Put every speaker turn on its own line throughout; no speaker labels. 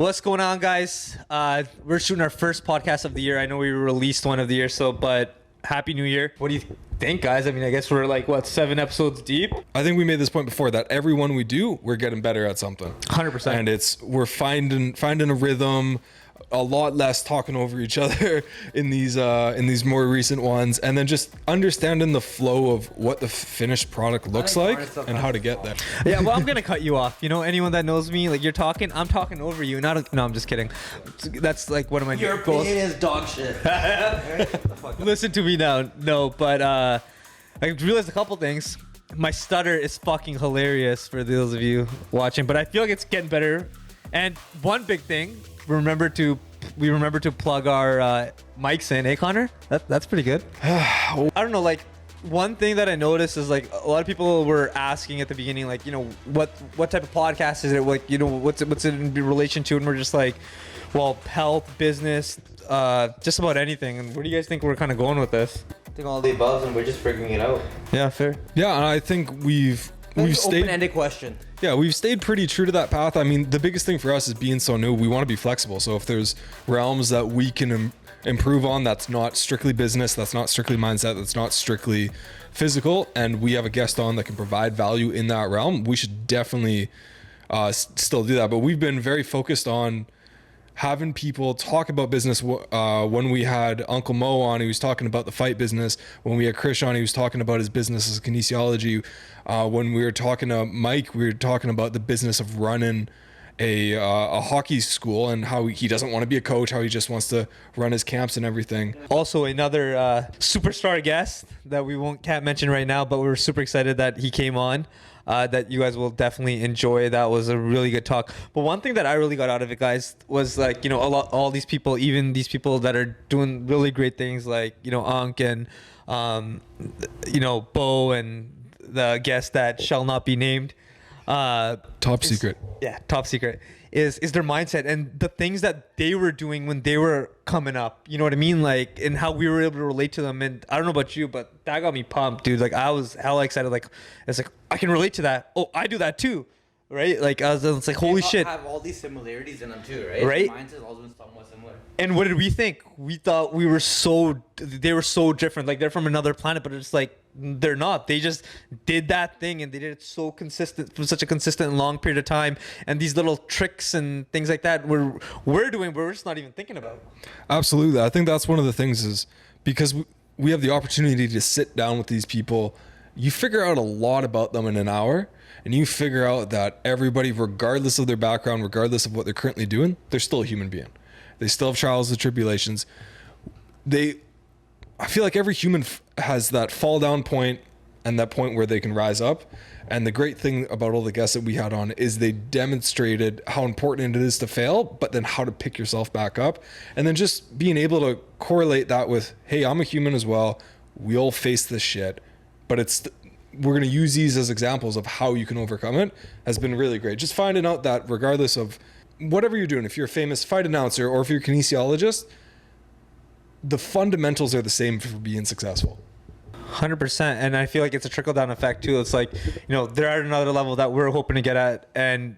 What's going on, guys? We're shooting our first podcast of the year. I know we released one of the year, but Happy New Year. What do you think, guys? I mean, I guess we're like, 7 episodes deep?
I think we made this point before that every one we do, we're getting better at something.
100%.
And we're finding a rhythm, a lot less talking over each other in these more recent ones, and then just understanding the flow of what the finished product looks like and how to get there.
Yeah, well, I'm gonna cut you off. You know, anyone that knows me, like, you're talking, I'm talking over you. No, I'm just kidding. That's like one of my
Your
goals.
opinion is dog shit.
Listen to me now. No, but I realized a couple things. My stutter is fucking hilarious for those of you watching, but I feel like it's getting better. And one big thing, we remember to plug our mics in, Connor? That's pretty good. I don't know, like, one thing that I noticed is, like, a lot of people were asking at the beginning, like, you know, what type of podcast is it? Like, you know, what's it in relation to? And we're just like, well, health, business, just about anything. And where do you guys think we're kind of going with this?
I think all the above, and we're just figuring it out.
Yeah, fair.
Yeah, and I think we've stayed
open-ended question.
Yeah, we've stayed pretty true to that path. I mean, the biggest thing for us is being so new. We want to be flexible. So if there's realms that we can improve on, that's not strictly business, that's not strictly mindset, that's not strictly physical, and we have a guest on that can provide value in that realm, we should definitely still do that. But we've been very focused on having people talk about business. When we had Uncle Mo on, he was talking about the fight business. When we had Krish on, he was talking about his business as kinesiology. When we were talking to Mike, we were talking about the business of running a hockey school and how he doesn't want to be a coach, how he just wants to run his camps and everything.
Also, another superstar guest that can't mention right now, but we're super excited that he came on. That you guys will definitely enjoy. That was a really good talk. But one thing that I really got out of it, guys, was, like, you know, all these people, even these people that are doing really great things, like, you know, Unk and you know, Bo and the guest that shall not be named.
Top secret.
Yeah, top secret is their mindset and the things that they were doing when they were coming up. You know what I mean? Like, and how we were able to relate to them. And I don't know about you, but that got me pumped, dude. Like, I was hella excited. Like, it's like, I can relate to that. Oh, I do that too. Right? Like, it's like, holy shit.
Have all these similarities in them too, right?
Right?
Their mindset is also somewhat similar.
And what did we think? We thought they were so different. Like, they're from another planet, but it's like, they're not. They just did that thing, and they did it so consistent for such a consistent and long period of time. And these little tricks and things like that we're doing, we're just not even thinking about.
Absolutely. I think that's one of the things, is because we have the opportunity to sit down with these people. You figure out a lot about them in an hour, and you figure out that everybody, regardless of their background, regardless of what they're currently doing, they're still a human being. They still have trials and tribulations. I feel like every human has that fall down point and that point where they can rise up. And the great thing about all the guests that we had on is they demonstrated how important it is to fail, but then how to pick yourself back up. And then just being able to correlate that with, hey, I'm a human as well. We all face this shit, but we're going to use these as examples of how you can overcome it, has been really great. Just finding out that regardless of whatever you're doing, if you're a famous fight announcer or if you're a kinesiologist, the fundamentals are the same for being successful.
100%. And I feel like it's a trickle down effect too. It's like, you know, they're at another level that we're hoping to get at, and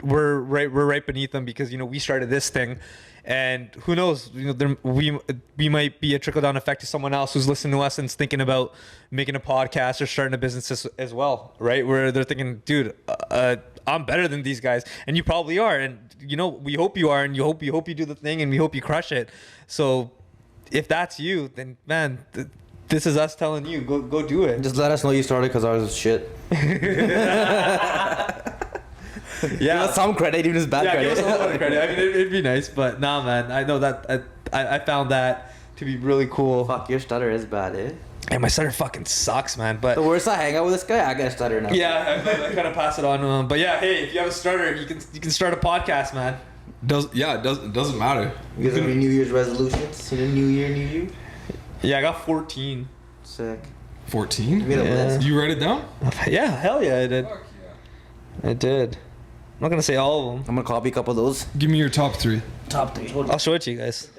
we're right beneath them because, you know, we started this thing, and who knows, you know, we might be a trickle down effect to someone else who's listening to us and is thinking about making a podcast or starting a business as well, right? Where they're thinking, dude, I'm better than these guys, and you probably are, and, you know, we hope you are, and we hope you do the thing, and we hope you crush it. So if that's you, then, man, this is us telling you, go do it.
Just let us know you started, because ours is shit.
Yeah,
give us some credit, even if it's bad credit.
Give us a little bit of credit. I mean, it'd be nice, but nah, man. I know that I found that to be really cool.
Fuck, your stutter is bad, eh?
And my stutter fucking sucks, man. But
the worse I hang out with this guy, I get a stutter now.
Yeah, I kind of pass it on to him. But yeah, hey, if you have a stutter, you can start a podcast, man.
It doesn't matter.
You guys have any New Year's resolutions? In a new year, new you?
Yeah, I got 14.
Sick.
14?
You made a list?
You write it down?
Yeah, hell yeah, I did.
Fuck yeah.
I did. I'm not gonna say all of them.
I'm gonna copy a couple of those.
Give me your top 3.
Top 3.
I'll show it to you guys.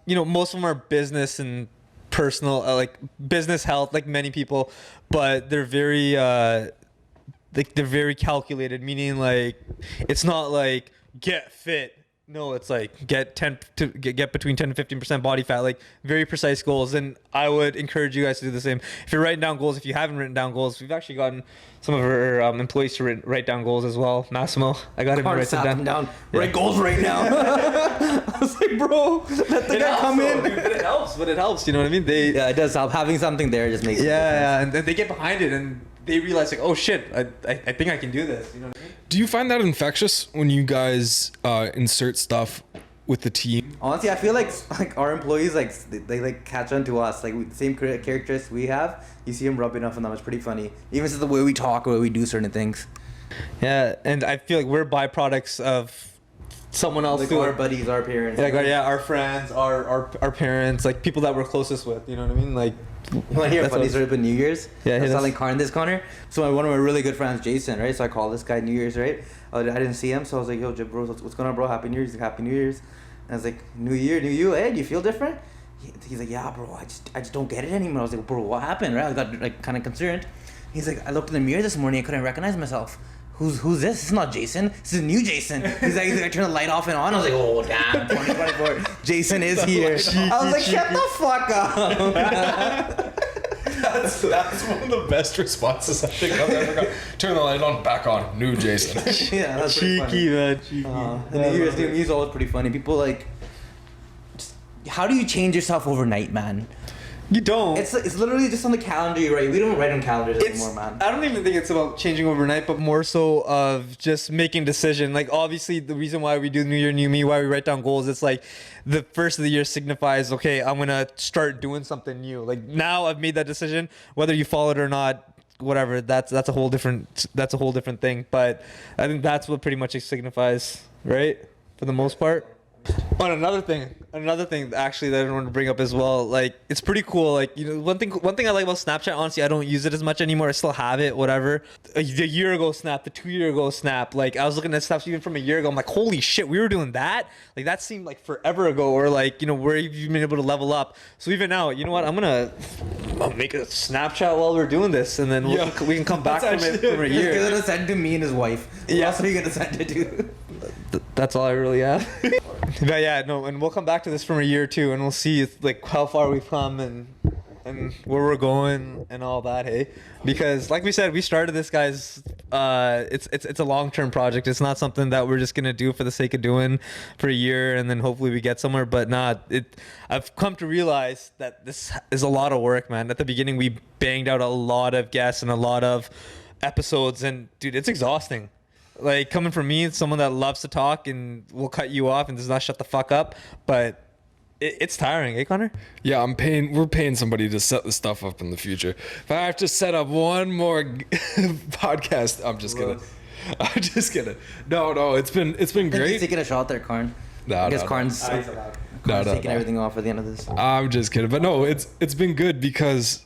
You know, most of them are business and personal, like business health, like many people, but they're very like they're very calculated, meaning like it's not like get fit, No, it's like get between 10 to 15% body fat, like very precise goals. And I would encourage you guys to do the same. If you're writing down goals, if you haven't written down goals, we've actually gotten some of our employees to write down goals as well. Massimo, I got him to write them down.
Write goals right now. I was like, bro, let the guy come in.
Dude, but it helps. You know what I mean?
Yeah, it does help. Having something there just makes
and then they get behind it and they realize like, oh shit, I think I can do this. You know what I mean?
Do you find that infectious when you guys insert stuff with the team?
Honestly, I feel like our employees they like catch on to us, like same characteristics we have. You see them rubbing off on them. It's pretty funny. Even just the way we talk, or the way we do certain things.
Yeah, and I feel like we're byproducts of someone else.
Like our buddies, our parents.
Like our friends, our parents, like people that we're closest with. You know what I mean? Like.
You want to hear a funny story about New Year's?
Yeah,
I was telling this corner. So one of my really good friends, Jason, right? So I called this guy New Year's, right? I didn't see him, so I was like, yo, bro, what's going on, bro? Happy New Year's. He's like, Happy New Year's. And I was like, New Year, new you, do you feel different? He's like, yeah, bro, I just don't get it anymore. I was like, bro, what happened, right? I got like kind of concerned. He's like, I looked in the mirror this morning, I couldn't recognize myself. Who's this? This is not Jason. This is new Jason. He's like, I turned the light off and on. I was like, oh damn, 2024. Jason is here. I was like, shut the fuck up.
That's one of the best responses I think I've ever got. Turn the light on, back on, new Jason.
Yeah, that's
cheeky, man. Cheeky.
And New Year's is always pretty funny. People like, how do you change yourself overnight, man?
You don't.
It's literally just on the calendar you write. We don't write on calendars anymore, man.
I don't even think it's about changing overnight, but more so of just making decision. Like obviously the reason why we do New Year, New Me, why we write down goals, it's like the first of the year signifies, okay, I'm gonna start doing something new. Like now I've made that decision, whether you follow it or not, whatever. That's a whole different thing. But I think that's what pretty much it signifies, right? For the most part. On another thing actually that I want to bring up as well, like it's pretty cool. Like, you know, one thing I like about Snapchat, honestly, I don't use it as much anymore. I still have it, whatever. The year ago Snap, the 2 year ago Snap, like I was looking at stuff even from a year ago. I'm like, holy shit, we were doing that. Like that seemed like forever ago, or like, you know, where you've been able to level up. So even now, you know what? I'll make a Snapchat while we're doing this, and then we can come back from it for a year.
He's gonna send it to me and his wife.
Yeah.
What else are you gonna send it to?
That's all I really have. But yeah, no, and we'll come back to this from a year or two, and we'll see like how far we've come and where we're going and all that. Hey, because like we said, we started this, guys. It's a long-term project. It's not something that we're just gonna do for the sake of doing for a year and then hopefully we get somewhere. But I've come to realize that this is a lot of work, man. At the beginning, we banged out a lot of guests and a lot of episodes, and dude, it's exhausting. Like coming from me, someone that loves to talk and will cut you off and does not shut the fuck up, but it's tiring, eh, Connor?
Yeah, we're paying somebody to set the stuff up in the future. If I have to set up one more podcast, I'm just kidding. No, it's been great.
He's taking a shot there, Karn. I guess Karn's taking everything off at the end of this.
I'm just kidding, but no, it's been good because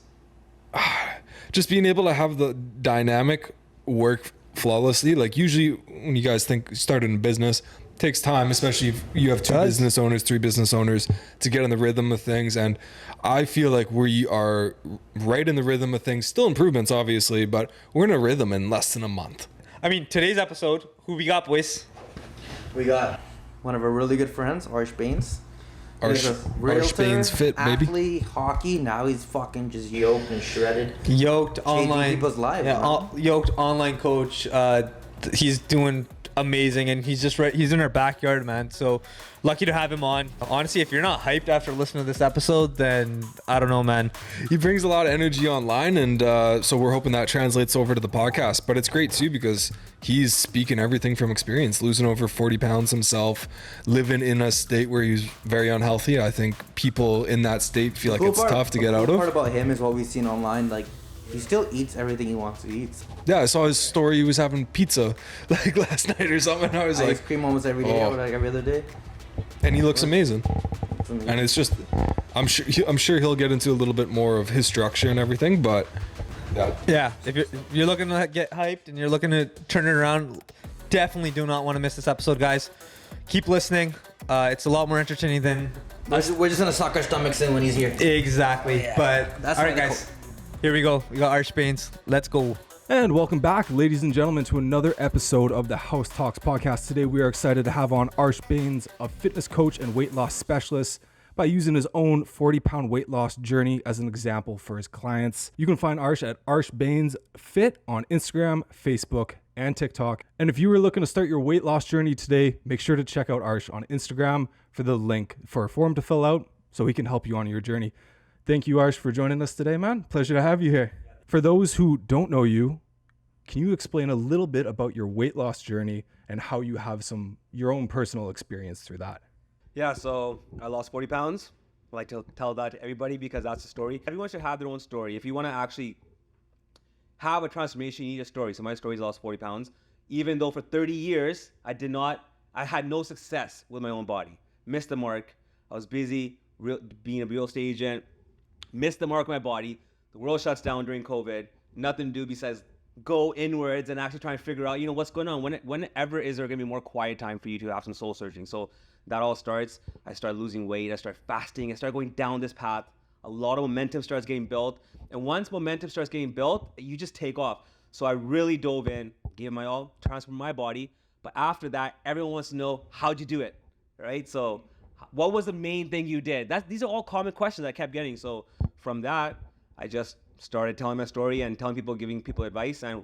just being able to have the dynamic work flawlessly. Like usually when you guys think starting a business, it takes time, especially if you have 3 business owners to get in the rhythm of things. And I feel like we are right in the rhythm of things. Still improvements, obviously, but we're in a rhythm in less than a month.
I mean, today's episode, who we got, boys?
We got one of our really good friends, Arsh Bains.
Arsh Bains fit, baby.
Athlete, hockey. Now he's fucking just yoked and shredded.
Yoked online.
Changing people's lives.
Yeah, yoked online coach. He's doing amazing, and he's in our backyard, man. So lucky to have him on. Honestly, if you're not hyped after listening to this episode, then I don't know, man.
He brings a lot of energy online, and so we're hoping that translates over to the podcast. But it's great too because he's speaking everything from experience, losing over 40 pounds himself, living in a state where he's very unhealthy. I think people in that state feel like it's tough to get out of.
The part about him is what we've seen online, like he still eats everything he wants to eat.
Yeah, I saw his story. He was having pizza like last night or something. I was
ice
like,
cream almost every day, or like every other day.
And he looks amazing. And it's just, I'm sure he'll get into a little bit more of his structure and everything, but
yeah. If you're looking to get hyped and you're looking to turn it around, definitely do not want to miss this episode, guys. Keep listening. It's a lot more entertaining than
we're just gonna suck our stomachs in when he's here.
Exactly.
Yeah.
But
That's
all right, guys. Here we go. We got Arsh Bains. Let's go.
And welcome back, ladies and gentlemen, to another episode of the House Talks podcast. Today, we are excited to have on Arsh Bains, a fitness coach and weight loss specialist, by using his own 40-pound weight loss journey as an example for his clients. You can find Arsh at Arsh Bains Fit on Instagram, Facebook, and TikTok. And if you were looking to start your weight loss journey today, make sure to check out Arsh on Instagram for the link for a form to fill out so he can help you on your journey. Thank you, Arsh, for joining us today, man. Pleasure to have you here. For those who don't know you, can you explain a little bit about your weight loss journey and how you have your own personal experience through that?
Yeah, so I lost 40 pounds. I like to tell that to everybody because that's the story. Everyone should have their own story. If you want to actually have a transformation, you need a story. So my story is I lost 40 pounds. Even though for 30 years, I had no success with my own body. Missed the mark. I was busy being a real estate agent. Missed the mark of my body. The world shuts down during COVID. Nothing to do besides go inwards and actually try and figure out, what's going on. Whenever is there going to be more quiet time for you to have some soul searching? So that all starts. I start losing weight. I start fasting. I start going down this path. A lot of momentum starts getting built. And once momentum starts getting built, you just take off. So I really dove in, gave my all, transformed my body. But after that, everyone wants to know, how'd you do it, right? So what was the main thing you did? These are all common questions I kept getting. So from that, I just started telling my story and telling people, giving people advice. And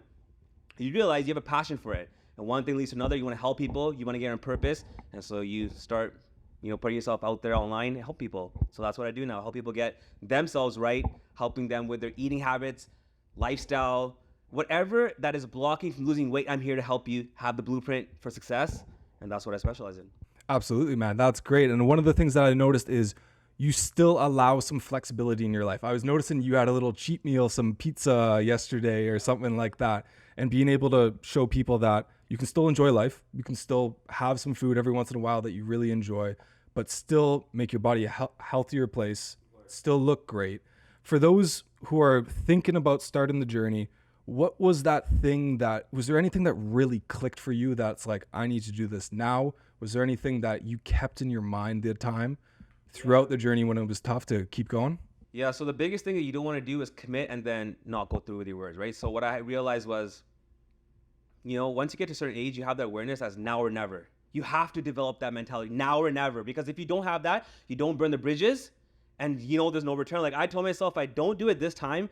you realize you have a passion for it. And one thing leads to another. You want to help people. You want to get on purpose. And so you start, putting yourself out there online and help people. So that's what I do now. Help people get themselves right, helping them with their eating habits, lifestyle, whatever that is blocking from losing weight. I'm here to help you have the blueprint for success. And that's what I specialize in.
Absolutely, man. That's great. And one of the things that I noticed is you still allow some flexibility in your life. I was noticing you had a little cheat meal, some pizza yesterday or something like that. And being able to show people that you can still enjoy life. You can still have some food every once in a while that you really enjoy, but still make your body a healthier place, still look great. For those who are thinking about starting the journey, what was was there anything that really clicked for you that's like, I need to do this now? Was there anything that you kept in your mind the time throughout the journey when it was tough to keep going?
Yeah, so the biggest thing that you don't want to do is commit and then not go through with your words, right? So what I realized was, once you get to a certain age, you have that awareness as now or never. You have to develop that mentality, now or never, because if you don't have that, you don't burn the bridges and there's no return. Like I told myself, if I don't do it this time,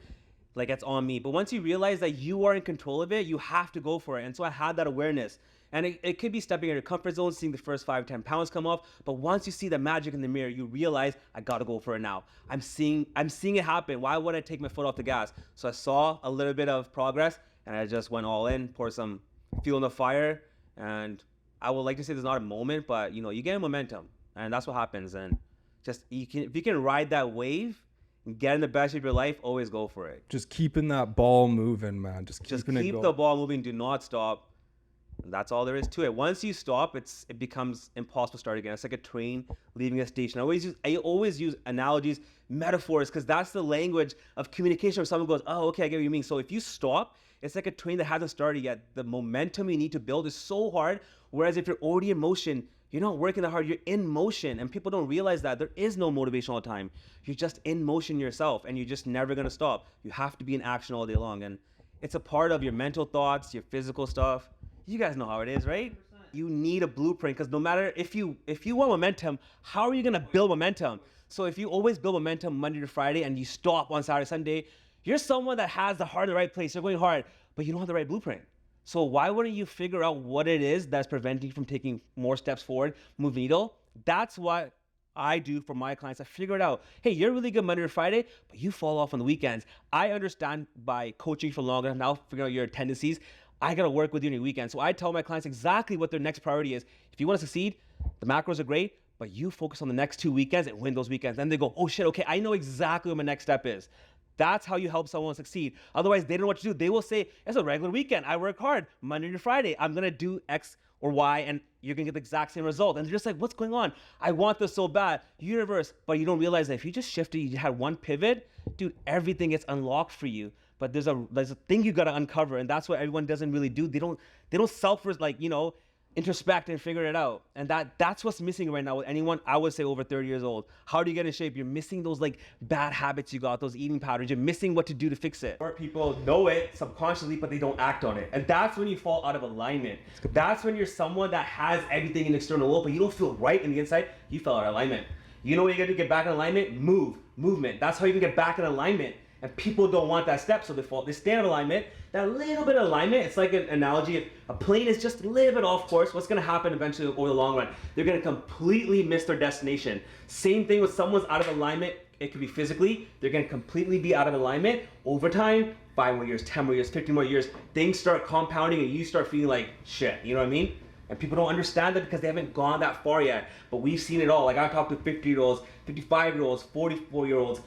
like it's on me. But once you realize that you are in control of it, you have to go for it. And so I had that awareness. And it could be stepping in your comfort zone, seeing the first 5-10 pounds come off. But once you see the magic in the mirror, you realize I gotta go for it now. I'm seeing it happen. Why would I take my foot off the gas? So I saw a little bit of progress and I just went all in, poured some fuel in the fire. And I would like to say there's not a moment, but you get momentum, and that's what happens. And just if you can ride that wave and get in the best shape of your life, always go for it.
Just keeping that ball moving, man. Just keep
the ball moving. Do not stop. And that's all there is to it. Once you stop, it becomes impossible to start again. It's like a train leaving a station. I always use analogies, metaphors, because that's the language of communication where someone goes, oh, okay, I get what you mean. So if you stop, it's like a train that hasn't started yet. The momentum you need to build is so hard. Whereas if you're already in motion, you're not working that hard, you're in motion. And people don't realize that there is no motivation all the time. You're just in motion yourself, and you're just never gonna stop. You have to be in action all day long. And it's a part of your mental thoughts, your physical stuff. You guys know how it is, right? You need a blueprint, because no matter if you want momentum, how are you gonna build momentum? So if you always build momentum Monday to Friday and you stop on Saturday, Sunday, you're someone that has the heart in the right place. You're going hard, but you don't have the right blueprint. So why wouldn't you figure out what it is that's preventing you from taking more steps forward, move the needle? That's what I do for my clients. I figure it out. Hey, you're really good Monday to Friday, but you fall off on the weekends. I understand by coaching for longer, now figuring out your tendencies, I gotta work with you on your weekends. So I tell my clients exactly what their next priority is. If you wanna succeed, the macros are great, but you focus on the next 2 weekends and win those weekends. Then they go, oh shit, okay, I know exactly what my next step is. That's how you help someone succeed. Otherwise, they don't know what to do. They will say, it's a regular weekend. I work hard Monday to Friday. I'm gonna do X or Y, and you're gonna get the exact same result. And they're just like, what's going on? I want this so bad. Universe, but you don't realize that if you just shifted, you had one pivot, dude, everything gets unlocked for you. But there's a thing you gotta uncover, and that's what everyone doesn't really do. They don't introspect and figure it out. And that's what's missing right now with anyone, I would say, over 30 years old. How do you get in shape? You're missing those like bad habits you got, those eating patterns. You're missing what to do to fix it. Or people know it subconsciously, but they don't act on it. And that's when you fall out of alignment. That's when you're someone that has everything in the external world, but you don't feel right in the inside. You fell out of alignment. You know what you gotta do to get back in alignment? Movement. That's how you can get back in alignment. And people don't want that step, so they stay out of alignment. That little bit of alignment, it's like an analogy. If a plane is just a little bit off course, what's gonna happen eventually over the long run? They're gonna completely miss their destination. Same thing with someone's out of alignment. It could be physically. They're gonna completely be out of alignment. Over time, 5 more years, 10 more years, 15 more years, things start compounding and you start feeling like shit, you know what I mean? And people don't understand that because they haven't gone that far yet. But we've seen it all. Like I talked to 50-year-olds, 55-year-olds, 44-year-olds.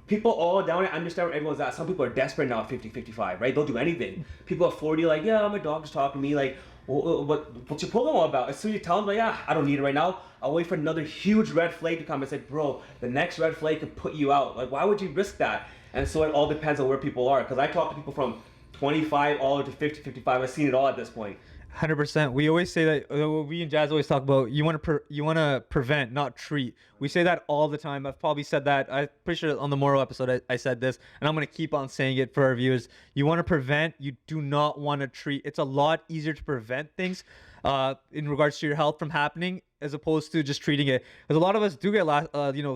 People all down there understand where everyone's at. Some people are desperate now at 50, 55, right? They'll do anything. People at 40 like, yeah, my doctor's talking to me. Like, what's your program all about? As soon as you tell them, like, yeah, I don't need it right now. I'll wait for another huge red flag to come and say, bro, the next red flag could put you out. Like, why would you risk that? And so it all depends on where people are. Because I talk to people from 25 all the way to 50, 55. I've seen it all at this point.
100%. We always say that. We and Jazz always talk about you want to prevent, not treat. We say that all the time. I've probably said that. I'm pretty sure on the Moro episode I said this, and I'm gonna keep on saying it for our viewers. You want to prevent. You do not want to treat. It's a lot easier to prevent things in regards to your health from happening as opposed to just treating it. Because a lot of us do get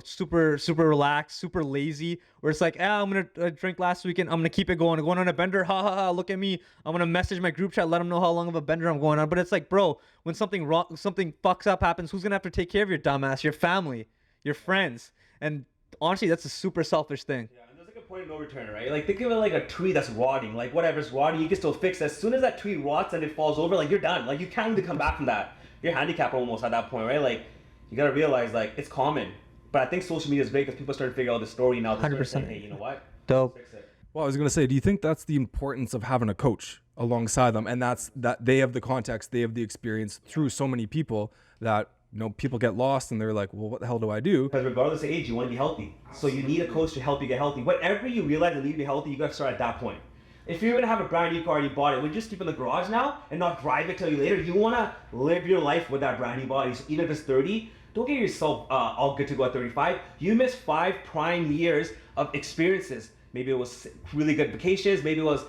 super relaxed, super lazy, where it's like, I'm gonna drink last weekend, I'm gonna keep it going. I'm going on a bender, ha ha ha, look at me. I'm gonna message my group chat, let them know how long of a bender I'm going on. But it's like, bro, when something fucks up happens, who's gonna have to take care of your dumbass? Your family, your friends. And honestly, that's a super selfish thing.
Yeah, and there's like a point of no return, right? Like think of it like a tree that's rotting. Like whatever's rotting, you can still fix it. As soon as that tree rots and it falls over, like you're done. Like you can't even come back from that. You're handicapped almost at that point, right? Like you gotta realize like it's common. But I think social media is great because people start to figure out the story now.
100%.
Saying, hey, you know what?
Dope.
Fix it.
Well, I was going to say, do you think that's the importance of having a coach alongside them? And that's that they have the context, they have the experience through so many people that, people get lost and they're like, well, what the hell do I do?
Because regardless of age, you want to be healthy. So you need a coach to help you get healthy. Whatever you realize that you need to be healthy, you got to start at that point. If you're going to have a brand new car and you bought it, would you just keep it in the garage now and not drive it till you later? You want to live your life with that brand new body. So even if it's 30, don't get yourself all good to go at 35. You missed 5 prime years of experiences. Maybe it was really good vacations. Maybe it was,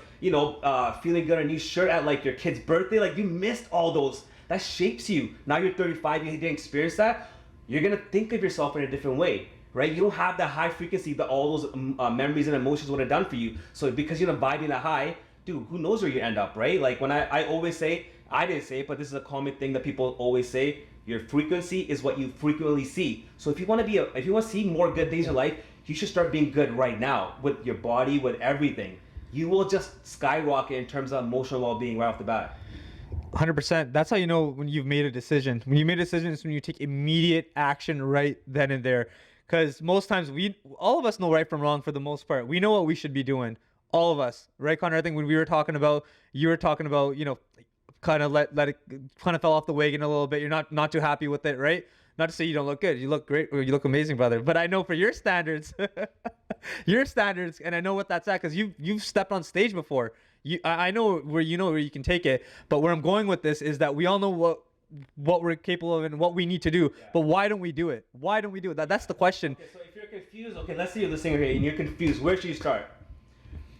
feeling good on a new shirt at like your kid's birthday. Like you missed all those. That shapes you. Now you're 35, you didn't experience that. You're going to think of yourself in a different way, right? You don't have that high frequency that all those memories and emotions would have done for you. So because you're not vibing that high, dude, who knows where you end up, right? Like when I always say, I didn't say it, but this is a common thing that people always say, your frequency is what you frequently see. So if you want to see more good days in your life, you should start being good right now with your body, with everything. You will just skyrocket in terms of emotional well-being right off the bat.
100%. That's how you know when you've made a decision. When you made a decision, it's when you take immediate action right then and there. Because most times all of us know right from wrong for the most part. We know what we should be doing. All of us, right, Connor? I think when you were talking about, kind of let it kind of fell off the wagon a little bit. You're not too happy with it, right? Not to say you don't look good. You look great. Or you look amazing, brother. But I know for your standards, and I know what that's at because you've stepped on stage before. I know where you can take it. But where I'm going with this is that we all know what we're capable of and what we need to do. Yeah. But why don't we do it? Why don't we do it? That's the question.
Okay, so if you're confused, let's say you're listening here and you're confused. Where should you start?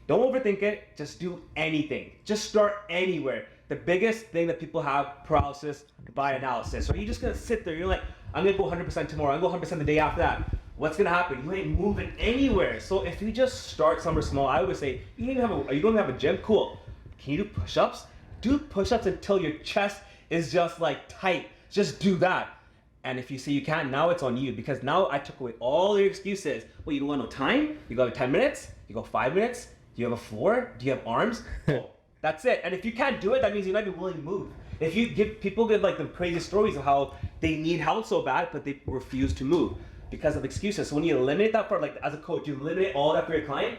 Don't overthink it. Just do anything. Just start anywhere. The biggest thing that people have, paralysis by analysis. So you're just going to sit there. You're like, I'm going to go 100% tomorrow. I'm going to go 100% the day after that. What's going to happen? You ain't moving anywhere. So if you just start somewhere small, I would say, you don't have a gym? Cool. Can you do push-ups? Do push-ups until your chest is just like tight. Just do that. And if you say you can't, now it's on you because now I took away all your excuses. Well, you don't want no time? You go 10 minutes? You go 5 minutes? Do you have a floor? Do you have arms? Oh, that's it. And if you can't do it, that means you're not even willing to move. If you give like the crazy stories of how they need help so bad, but they refuse to move because of excuses. So when you eliminate that part, like as a coach, you eliminate all that for your client,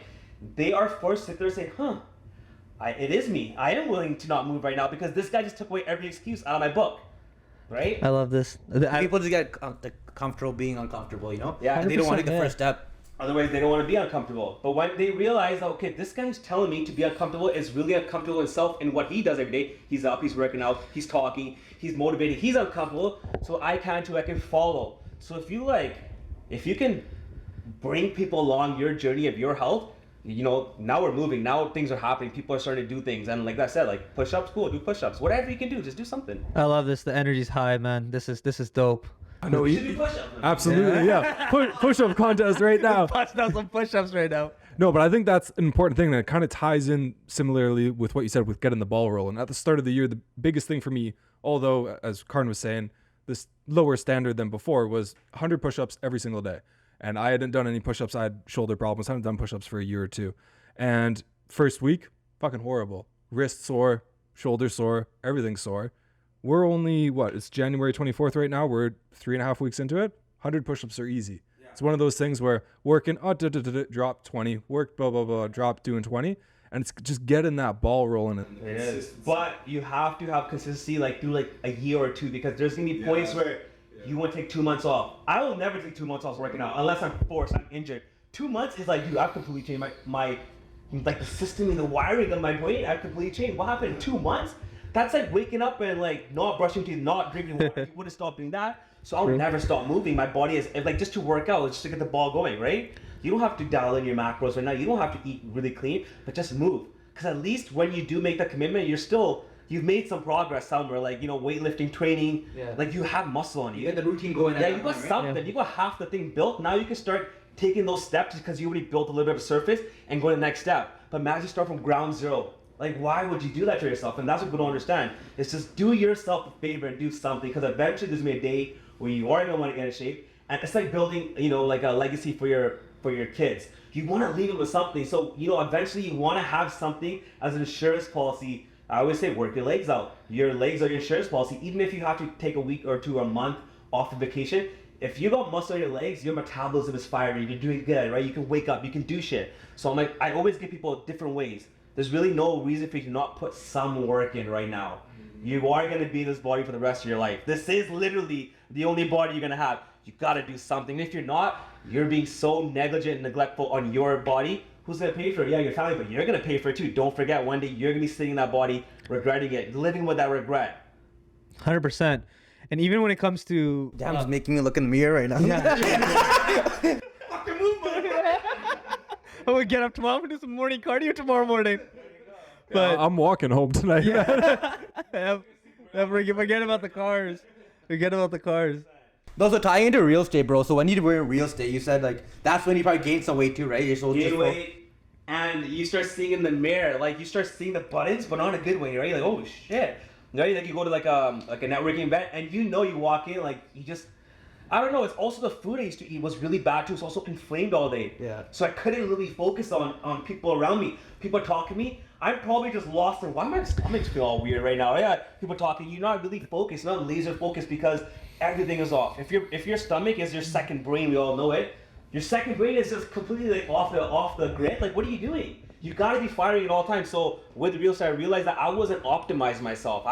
they are forced to sit there and say, it is me. I am willing to not move right now because this guy just took away every excuse out of my book. Right?
I love this.
People just get comfortable being uncomfortable,
Yeah.
And they don't want to take the first step.
Otherwise, they don't want to be uncomfortable. But when they realize, okay, this guy's telling me to be uncomfortable, is really uncomfortable himself in what he does every day. He's up, he's working out, he's talking, he's motivating, he's uncomfortable. So I can too, I can follow. So if you can bring people along your journey of your health, now we're moving, now things are happening, people are starting to do things. And like I said, like push-ups, cool, do push-ups. Whatever you can do, just do something.
I love this. The energy's high, man. This is dope.
I know
You should do push-ups.
absolutely, yeah. Push-up contest right now.
Busting out some push-ups right now.
No, but I think that's an important thing that kind of ties in similarly with what you said with getting the ball rolling. At the start of the year, the biggest thing for me, although as Karn was saying, this lower standard than before, was 100 push-ups every single day. And I hadn't done any push-ups. I had shoulder problems. I haven't done push-ups for a year or two. And first week, fucking horrible. Wrist sore, shoulder sore, everything sore. We're only, it's January 24th right now. We're 3.5 weeks into it. 100 push-ups are easy. Yeah. It's one of those things where working, drop 20, work, blah, blah, blah, drop, doing 20. And it's just getting that ball rolling.
It is. But you have to have consistency through a year or two, because there's going to be points where you want to take 2 months off. I will never take 2 months off working out unless I'm forced, I'm injured. 2 months is dude, I've completely changed my the system and the wiring of my brain. I've completely changed. What happened in 2 months? That's like waking up and not brushing teeth, not drinking water. You would have stopped doing that. So I'll never stop moving. My body is just to work out, just to get the ball going, right? You don't have to dial in your macros right now. You don't have to eat really clean, but just move. Because at least when you do make that commitment, you've made some progress somewhere, weightlifting, training. Yeah. You have muscle on you.
You get the routine going.
Yeah, you got something. Right? You got half the thing built. Now you can start taking those steps because you already built a little bit of a surface and go to the next step. But imagine you start from ground zero. Why would you do that to yourself? And that's what people don't understand. It's just do yourself a favor and do something, because eventually there's gonna be a day where you are gonna want to get in shape. And it's like building, a legacy for your kids. You want to leave them with something. So, eventually you want to have something as an insurance policy. I always say work your legs out. Your legs are your insurance policy. Even if you have to take a week or two or a month off of vacation, if you got muscle in your legs, your metabolism is firing, you're doing good, right? You can wake up, you can do shit. So I always give people different ways. There's really no reason for you to not put some work in right now. You are going to be in this body for the rest of your life. This is literally the only body you're going to have. You got to do something. And if you're not, you're being so negligent and neglectful on your body. Who's going to pay for it? Yeah, your family, but you're going to pay for it too. Don't forget, one day you're going to be sitting in that body, regretting it, living with that regret.
100%. And even when it comes to...
Damn, it's making me look in the mirror right now.
Yeah. Fucking move, man. I'm going to get up tomorrow. I'm going to do some morning cardio tomorrow morning. But
I'm walking home tonight.
Forget about the cars. Forget about the cars.
Those are tying into real estate, bro. So when you were in real estate, you said that's when you probably gained some weight too, right? You're supposed
gain weight, and you start seeing in the mirror, you start seeing the buttons, but not in a good way, right? Oh shit, right? You go to a networking event, and you walk in, you just, I don't know. It's also the food I used to eat was really bad too. It's also inflamed all day.
Yeah.
So I couldn't really focus on people around me. People talking to me. I'm probably just lost in, why my stomach's feel all weird right now? Yeah, people talking. You're not really focused, not laser focused, because everything is off. If your stomach is your second brain, we all know it. Your second brain is just completely off the grid. What are you doing? You gotta be firing at all times. So with real estate, I realized that I wasn't optimizing myself.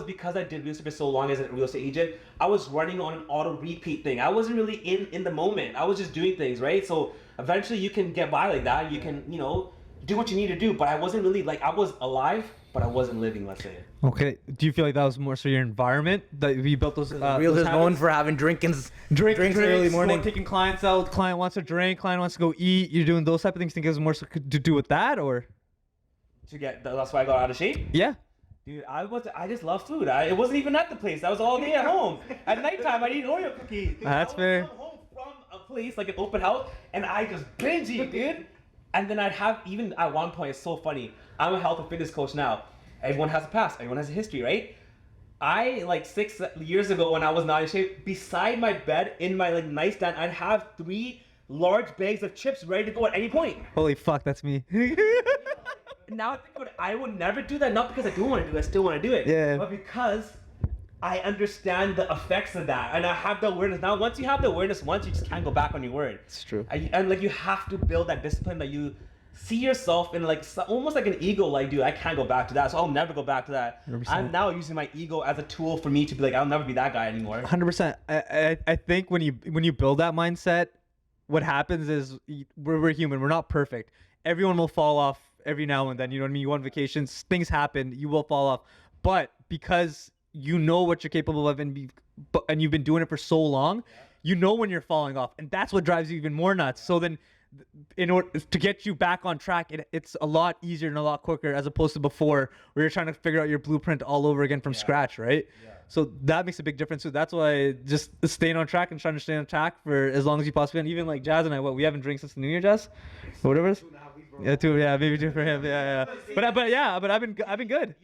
Because I did real estate for so long as a real estate agent, I was running on an auto repeat thing. I wasn't really in the moment. I was just doing things, right? So eventually you can get by like that. You can, do what you need to do. But I wasn't really I was alive, but I wasn't living, let's say.
Okay. Do you feel like that was more so your environment that you built those?
Real is known for having drinks early morning.
Taking clients out. Client wants to drink. Client wants to go eat. You're doing those type of things. Think it was more so to do with that, or?
That's why I got out of shape.
Yeah.
Dude, I just love food. It wasn't even at the place. I was all day at home. At nighttime, I eat Oreo cookies.
That's fair.
I would come home from a place an open house, and I just binge eat, dude. And then I'd have, even at one point, it's so funny. I'm a health and fitness coach now. Everyone has a past. Everyone has a history, right? I 6 years ago when I was not in shape, beside my bed in my nightstand, I'd have 3 large bags of chips ready to go at any point.
Holy fuck, that's me.
Now I think about it, I would never do that, not because I don't want to do it, I still want to do it.
Yeah.
But because I understand the effects of that, and I have the awareness. Now, once you have the awareness, you just can't go back on your word.
It's true.
And you have to build that discipline that you see yourself in almost like an ego, dude, I can't go back to that, so I'll never go back to that. 100%. I'm now using my ego as a tool for me to be I'll never be that guy anymore.
100%. I think when you build that mindset, what happens is we're human. We're not perfect. Everyone will fall off every now and then. You know what I mean? You go on vacations, things happen. You will fall off, but because you know what you're capable of, and you've been doing it for so long, you know when you're falling off, and that's what drives you even more nuts. So then, in order to get you back on track, it's a lot easier and a lot quicker as opposed to before, where you're trying to figure out your blueprint all over again from scratch, right? Yeah. So that makes a big difference too. That's why just staying on track and trying to stay on track for as long as you possibly can. Even like Jazz and I, we haven't drank since the New Year, Jazz, or whatever. 2.5 weeks, bro. Yeah, maybe 2 for him. Yeah. But I've been good.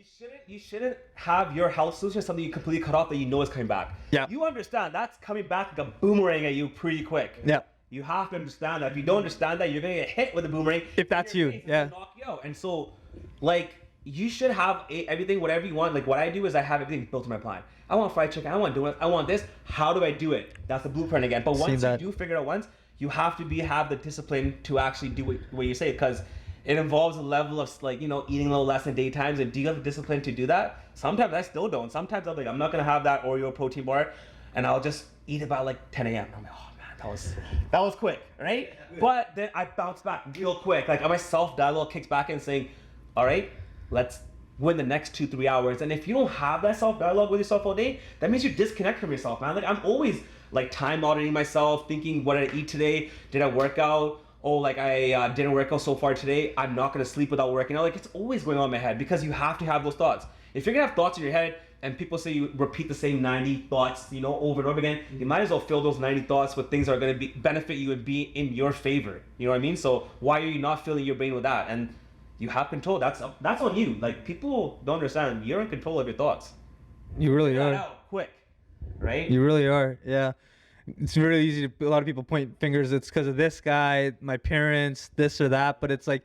You shouldn't have your health solution something you completely cut off that you know is coming back.
Yeah.
You understand that's coming back like a boomerang at you pretty quick.
Yeah.
You have to understand that. If you don't understand that, you're gonna get hit with a boomerang.
If that's you, yeah.
Knock you out. And so, like, you should have everything, whatever you want. Like, what I do is I have everything built in my plan. I want fried chicken. I want this. How do I do it? That's the blueprint again. But once you do figure it out once, you have to have the discipline to actually do what you say, because it involves a level of, like, you know, eating a little less in daytimes. And do you have the discipline to do that? Sometimes I still don't. Sometimes I'm like, I'm not gonna have that Oreo protein bar, and I'll just eat it by like 10 a.m. I'm like, oh man, that was quick, right? But then I bounce back real quick. Like, my self-dialogue kicks back in saying, all right, let's win the next 2-3 hours. And if you don't have that self-dialogue with yourself all day, that means you disconnect from yourself, man. Like, I'm always like time auditing myself, thinking, what did I eat today? Did I work out? Oh, like I didn't work out so far today. I'm not gonna sleep without working out. Like, it's always going on in my head, because you have to have those thoughts. If you're gonna have thoughts in your head, and people say you repeat the same 90 thoughts, you know, over and over again, you might as well fill those 90 thoughts with things that are going to benefit you and be in your favor. You know what I mean? So why are you not filling your brain with that? And you have control. That's on you. Like, people don't understand. You're in control of your thoughts.
You really are.
Out quick, right?
You really are. Yeah. It's really easy to, a lot of people point fingers. It's because of this guy, my parents, this or that. But it's like,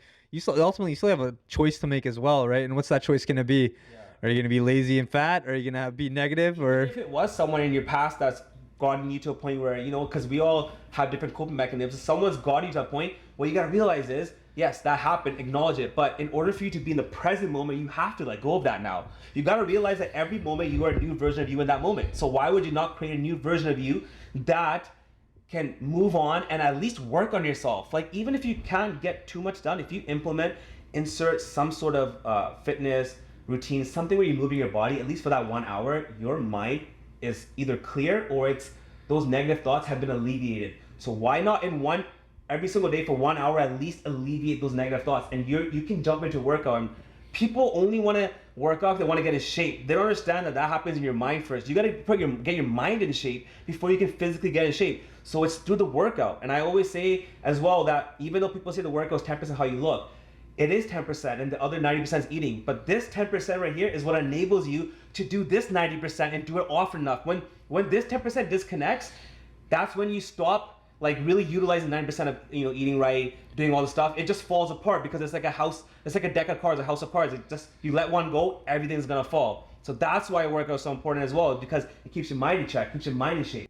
ultimately you still have a choice to make as well, right? And what's that choice going to be? Yeah. Are you going to be lazy and fat? Or are you going to be negative? Or
if it was someone in your past that's gotten you to a point where, you know, because we all have different coping mechanisms. If someone's got you to a point, what you got to realize is, yes, that happened, acknowledge it. But in order for you to be in the present moment, you have to let go of that now. You got to realize that every moment you are a new version of you in that moment. So why would you not create a new version of you that can move on and at least work on yourself? Like, even if you can't get too much done, if you insert some sort of fitness routine, something where you're moving your body, at least for that 1 hour, your mind is either clear or it's those negative thoughts have been alleviated. So why not every single day for 1 hour at least alleviate those negative thoughts? And you can jump into workout. And people only want to work out if they want to get in shape. They don't understand that happens in your mind first. You got to get your mind in shape before you can physically get in shape. So it's through the workout. And I always say as well that even though people say the workout is 10% how you look, it is 10% and the other 90% is eating. But this 10% right here is what enables you to do this 90% and do it often enough. When this 10% disconnects, that's when you stop like really utilizing 90% of, you know, eating right, doing all the stuff. It just falls apart because it's like a house, it's like a deck of cards, a house of cards. It just, you let one go, everything's gonna fall. So that's why workout is so important as well, because it keeps your mind in check, keeps your mind in shape.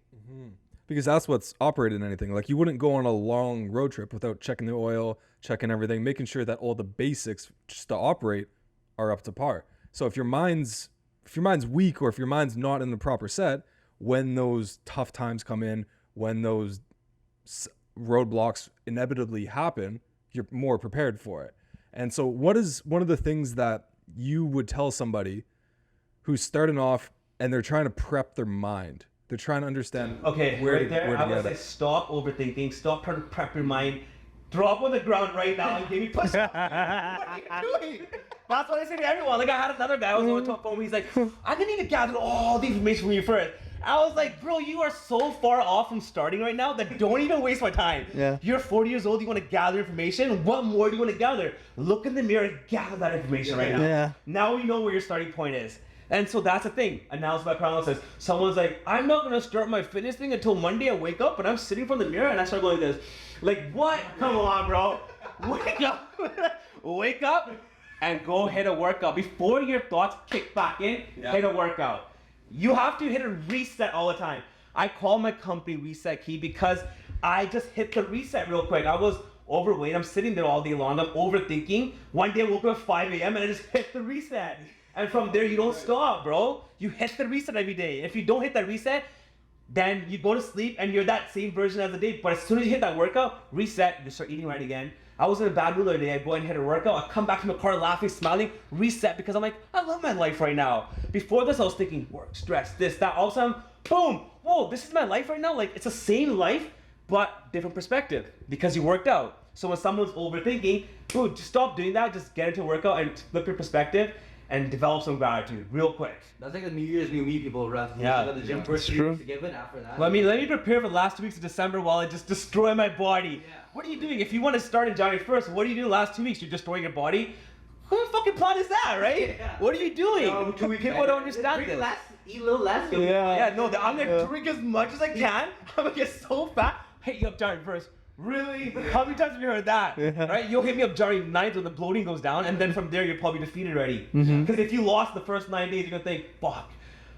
Because that's what's operated in anything. Like, you wouldn't go on a long road trip without checking the oil, checking everything, making sure that all the basics just to operate are up to par. So if your mind's weak, or if your mind's not in the proper set, when those tough times come in, when those roadblocks inevitably happen, you're more prepared for it. And so what is one of the things that you would tell somebody who's starting off and they're trying to prep their mind? They're trying to understand
where to I would say stop overthinking, stop trying to prep your mind, drop on the ground right now and give me push. What are you doing? That's what I say to everyone. Like, I had another guy, I was on the phone, he's like, I didn't even gather all the information from you first. I was like, bro, you are so far off from starting right now that don't even waste my time.
Yeah.
You're 40 years old, you want to gather information? What more do you want to gather? Look in the mirror and gather that information right now.
Yeah.
Now you know where your starting point is. And so that's the thing. Announced by paralysis. Someone's like, I'm not gonna start my fitness thing until Monday. I wake up and I'm sitting from the mirror and I start going like this. Like, what? Come on, bro. Wake up. Wake up and go hit a workout. Before your thoughts kick back in, hit a workout. You have to hit a reset all the time. I call my company Reset Key because I just hit the reset real quick. I was overweight. I'm sitting there all day long. I'm overthinking. One day I woke up at 5 a.m. and I just hit the reset. And from there, you don't stop, bro. You hit the reset every day. If you don't hit that reset, Then you go to sleep and you're that same version as the day. But as soon as you hit that workout, reset, you start eating right again. I was in a bad mood the other day. I go and hit a workout. I come back to my car laughing, smiling, reset because I'm like, I love my life right now. Before this, I was thinking work, stress, this, that. All of a sudden, boom, whoa, this is my life right now. Like it's the same life, but different perspective because you worked out. So when someone's overthinking, dude, just stop doing that. Just get into a workout and flip your perspective and develop some gratitude real quick.
That's like a New Year's, New Me people run.
Yeah.
You go to the gym first,
true.
to give it after that.
Let me prepare for the last 2 weeks of December while I just destroy my body.
Yeah.
What are you doing? If you want to start in January 1st, what do you do the last 2 weeks? You're destroying your body? Who the fucking plan is that, right?
Yeah.
What are you doing?
No, 2 weeks
People don't understand
drink
this.
less, eat a little less. you'll be
Yeah,
fine.
no, I'm gonna drink as much as I can. I'm gonna get so fat. Hit you up January 1st. Really? How many times have you heard that? Right? You'll hit me up January 9th when the bloating goes down, and then from there you're probably defeated already. Because if you lost the first 9 days, you're gonna think, fuck.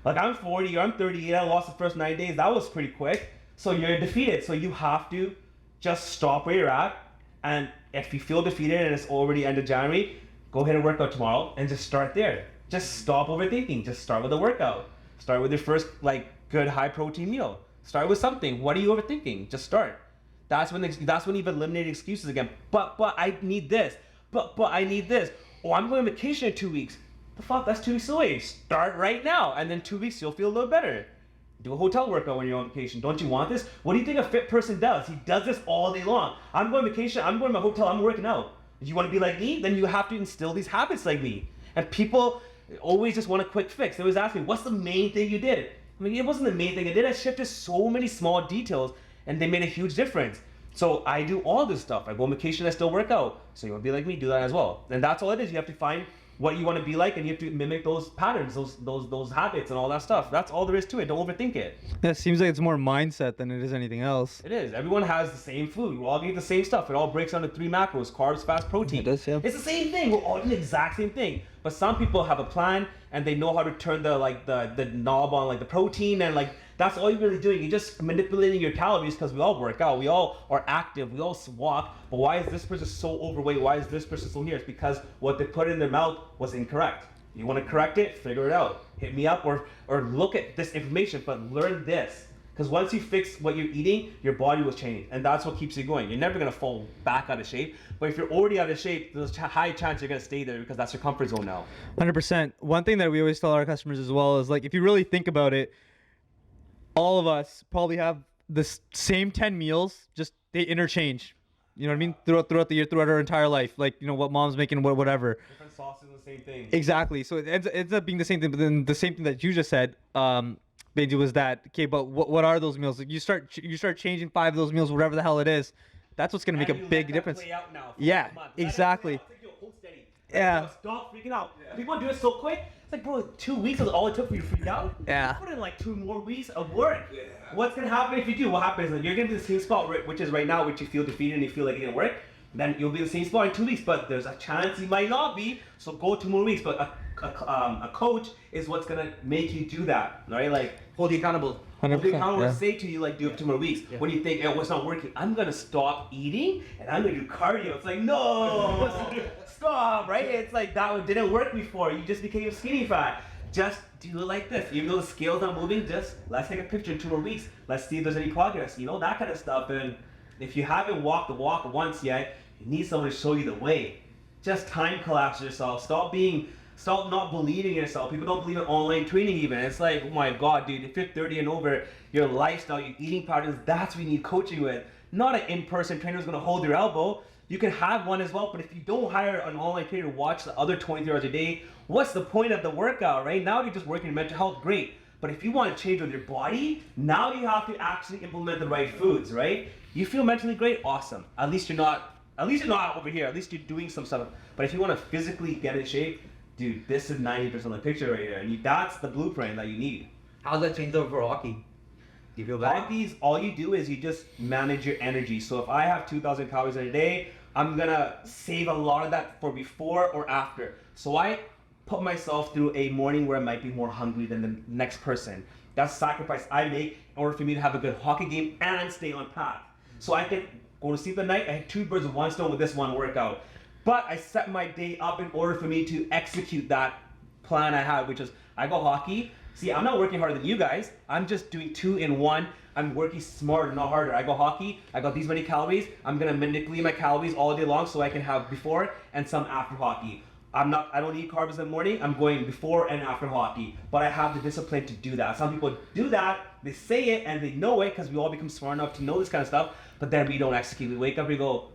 Like I'm 40 or I'm 38, I lost the first 9 days. That was pretty quick. So you're defeated. So you have to just stop where you're at. And if you feel defeated and it's already end of January, go ahead and work out tomorrow and just start there. Just stop overthinking. Just start with a workout. Start with your first like good high protein meal. Start with something. What are you overthinking? Just start. That's when you've eliminated excuses again. But I need this. But I need this. Oh, I'm going on vacation in 2 weeks. The fuck, that's 2 weeks away. Start right now, and then 2 weeks you'll feel a little better. Do a hotel workout when you're on vacation. Don't you want this? What do you think a fit person does? He does this all day long. I'm going on vacation. I'm going to my hotel. I'm working out. If you want to be like me, then you have to instill these habits like me. And people always just want a quick fix. They always ask me, what's the main thing you did? I mean, it wasn't the main thing I did. I shifted so many small details, and they made a huge difference. So I do all this stuff. I go on vacation, I still work out. So you want to be like me, do that as well. And that's all it is. You have to find what you want to be like, and you have to mimic those patterns, those habits, and all that stuff. That's all there is to it. Don't overthink it.
Yeah, it seems like it's more mindset than it is anything else.
It is. Everyone has the same food. We're all eating the same stuff. It all breaks down to 3 macros: carbs, fats, protein.
It does, yeah.
It's the same thing. We're all eating the exact same thing. But some people have a plan and they know how to turn the knob on like the protein, and like that's all you're really doing. You're just manipulating your calories because we all work out. We all are active. We all walk. But why is this person so overweight? Why is this person so here? It's because what they put in their mouth was incorrect. You want to correct it? Figure it out. Hit me up or look at this information, but learn this. Because once you fix what you're eating, your body will change. And that's what keeps you going. You're never going to fall back out of shape. But if you're already out of shape, there's a high chance you're going to stay there because that's your comfort zone now.
100%. One thing that we always tell our customers as well is like, if you really think about it, all of us probably have the same 10 meals, just they interchange. You know what I mean? Throughout the year, throughout our entire life. Like, you know, what mom's making, whatever.
Different sauces, the same thing.
Exactly. So it ends up being the same thing. But then the same thing that you just said, Benji, was that, okay, but what are those meals? Like you start changing 5 of those meals, whatever the hell it is. That's what's going to make a big difference. Yeah, exactly. Yeah.
Stop freaking out. People do it so quick. It's like, bro, 2 weeks is all it took for you to freak out.
Yeah.
Put in like 2 more weeks of work. Yeah. What's gonna happen if you do? What happens is you're gonna be in the same spot, which is right now, which you feel defeated and you feel like it didn't work. Then you'll be in the same spot in 2 weeks, but there's a chance you might not be. So go 2 more weeks. But a coach is what's gonna make you do that, right? Like
Hold you accountable.
hold you
100%,
accountable
yeah.
and say to you like, do it 2 more weeks.
Yeah.
When you think, oh, it's not working, I'm gonna stop eating and I'm gonna do cardio. It's like, no, stop, right? It's like that one didn't work before. You just became skinny fat. Just do it like this. Even though the scale's not moving, just let's take a picture in 2 more weeks. Let's see if there's any progress. You know, that kind of stuff. And if you haven't walked the walk once yet, you need someone to show you the way. Just time collapse yourself. Stop not believing in yourself. People don't believe in online training even. It's like, oh my God, dude, if you're 30 and over, your lifestyle, your eating patterns, that's what you need coaching with. Not an in-person trainer who's gonna hold your elbow. You can have one as well, but if you don't hire an online trainer to watch the other 23 hours a day, what's the point of the workout, right? Now you're just working on mental health, great. But if you want to change with your body, now you have to actually implement the right foods, right? You feel mentally great, awesome. At least you're not over here. At least you're doing some stuff. But if you want to physically get in shape, dude, this is 90% of the picture right here. And that's the blueprint that you need.
How's that changed over for hockey? Do you feel bad?
Hobbies, all you do is you just manage your energy. So if I have 2,000 calories in a day, I'm gonna save a lot of that for before or after. So I put myself through a morning where I might be more hungry than the next person. That's sacrifice I make in order for me to have a good hockey game and stay on path. So I can go to sleep at night. I had 2 birds with 1 stone with this one workout. But I set my day up in order for me to execute that plan I had, which is I go hockey, See, I'm not working harder than you guys. I'm just doing 2 in 1. I'm working smarter, not harder. I go hockey. I got these many calories. I'm gonna manipulate my calories all day long so I can have before and some after hockey. I don't eat carbs in the morning. I'm going before and after hockey, but I have the discipline to do that. Some people do that. They say it and they know it because we all become smart enough to know this kind of stuff, but then we don't execute. We wake up and we go,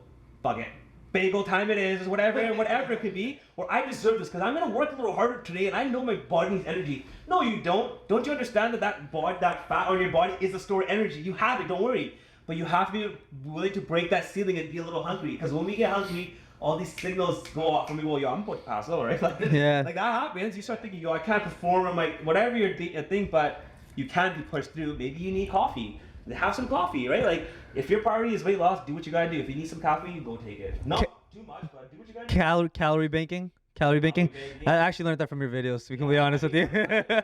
fuck it. Bagel time it is, whatever it could be, or I deserve this because I'm gonna work a little harder today and I know my body needs energy. No, you don't. Don't you understand that that fat on your body is a stored energy? You have it, don't worry. But you have to be willing to break that ceiling and be a little hungry, because when we get hungry, all these signals go off and we go, yo, I'm about to pass out, right? Like,
Yeah.
like that happens. You start thinking, yo, I can't perform. I'm like, whatever your thing, but you can be pushed through. Maybe you need coffee. Have some coffee, right? Like, if your priority is weight loss, do what you gotta do. If you need some coffee, go take it. Not too much, but do what you gotta do.
Calorie banking. Calorie banking.
banking.
I actually learned that from your videos, to be completely honest with you.
Once I learned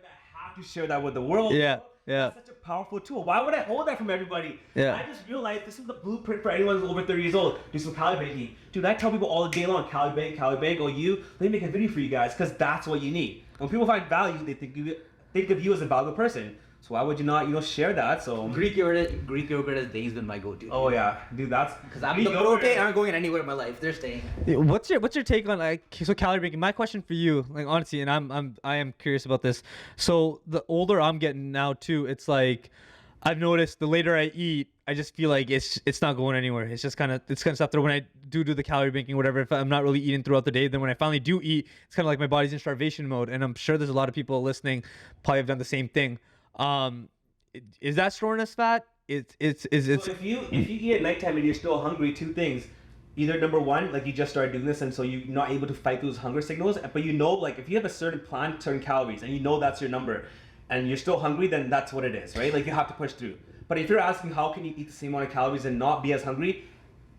that, I have to share that with the world.
Yeah,
bro.
yeah.
That's such a powerful tool. Why would I hold that from everybody?
Yeah.
I just realized this is the blueprint for anyone who's over 30 years old. Do some calorie banking. Dude, I tell people all day long, calorie bank, or let me make a video for you guys, because that's what you need. When people find value, they think of you as a valuable person. So why would you not, share that? So
Greek yogurt has days been my go-to.
oh yeah, dude, that's
Because I'm the protein aren't going anywhere in my life. They're staying.
What's your take on, like, so calorie banking? My question for you, like, honestly, and I am curious about this. So the older I'm getting now too, it's like I've noticed the later I eat, I just feel like it's not going anywhere. It's kind of stuff there when I do the calorie banking, whatever. If I'm not really eating throughout the day, then when I finally do eat, it's kind of like my body's in starvation mode. And I'm sure there's a lot of people listening probably have done the same thing. Is that storing as fat?
So if you eat at nighttime and you're still hungry, 2 things. Either number one, like you just started doing this and so you're not able to fight those hunger signals, but like if you have a certain plan, certain calories, and that's your number, and you're still hungry, then that's what it is, right? Like you have to push through. But if you're asking how can you eat the same amount of calories and not be as hungry,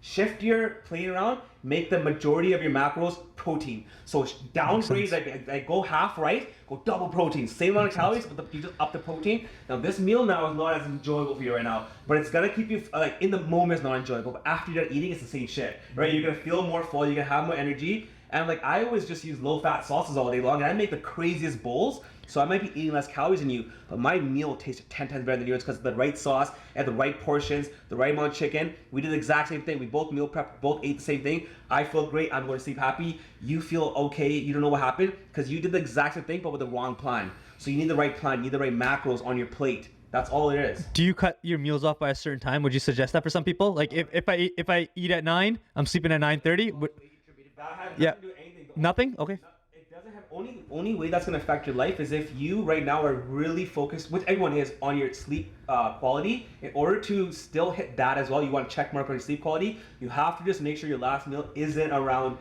shift your plate around, make the majority of your macros protein. So downgrade, like go half rice, go double protein. Same amount of calories, but you just up the protein. Now this meal now is not as enjoyable for you right now, but it's gonna keep you, like in the moment it's not enjoyable, but after you're done eating, it's the same shit, right? You're gonna feel more full, you're gonna have more energy. And like I always just use low fat sauces all day long, and I make the craziest bowls. So I might be eating less calories than you, but my meal tastes 10 times better than yours because of the right sauce, and the right portions, the right amount of chicken. We did the exact same thing. We both meal prepped, both ate the same thing. I feel great. I'm going to sleep happy. You feel okay. You don't know what happened because you did the exact same thing, but with the wrong plan. So you need the right plan. You need the right macros on your plate. That's all it is.
Do you cut your meals off by a certain time? Would you suggest that for some people? Like if I eat at 9, I'm sleeping at 9:30. Yeah. Nothing. Okay.
It doesn't have only way that's gonna affect your life is if you right now are really focused, which everyone is, on your sleep quality. In order to still hit that as well, you want to check mark on your sleep quality. You have to just make sure your last meal isn't around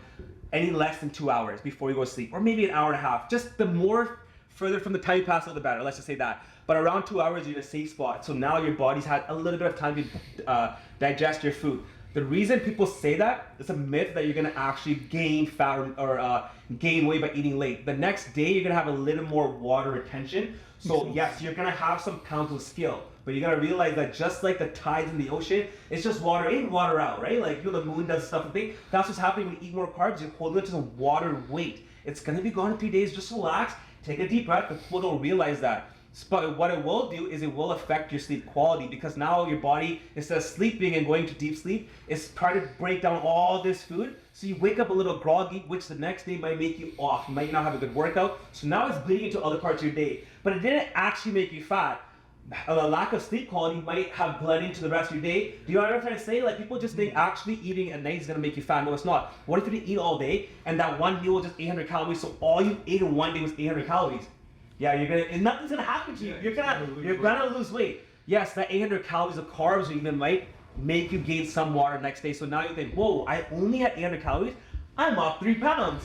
any less than 2 hours before you go to sleep, or maybe an hour and a half. Just the more further from the time you pass out, the better. Let's just say that. But around 2 hours, you're in a safe spot. So now your body's had a little bit of time to digest your food. The reason people say that, it's a myth that you're gonna actually gain fat or gain weight by eating late. The next day, you're gonna have a little more water retention. So yes, you're gonna have some pounds of skill, but you gotta realize that just like the tides in the ocean, it's just water in, water out, right? Like the moon does stuff and things. That's what's happening when you eat more carbs. You're holding it to the water weight. It's gonna be gone in 3 days. Just relax, take a deep breath. But people don't realize that. But what it will do is it will affect your sleep quality, because now your body, instead of sleeping and going to deep sleep, is trying to break down all this food. So you wake up a little groggy, which the next day might make you off. You might not have a good workout. So now it's bleeding into other parts of your day. But it didn't actually make you fat. A lack of sleep quality might have bled into the rest of your day. Do you know what I'm trying to say? Like, people just think actually eating at night is gonna make you fat. No, it's not. What if you didn't eat all day and that one meal was just 800 calories, so all you ate in one day was 800 calories? Yeah, and nothing's gonna happen to you. You're gonna lose weight. Yes, that 800 calories of carbs even might make you gain some water next day. So now you think, whoa, I only had 800 calories. I'm up 3 pounds.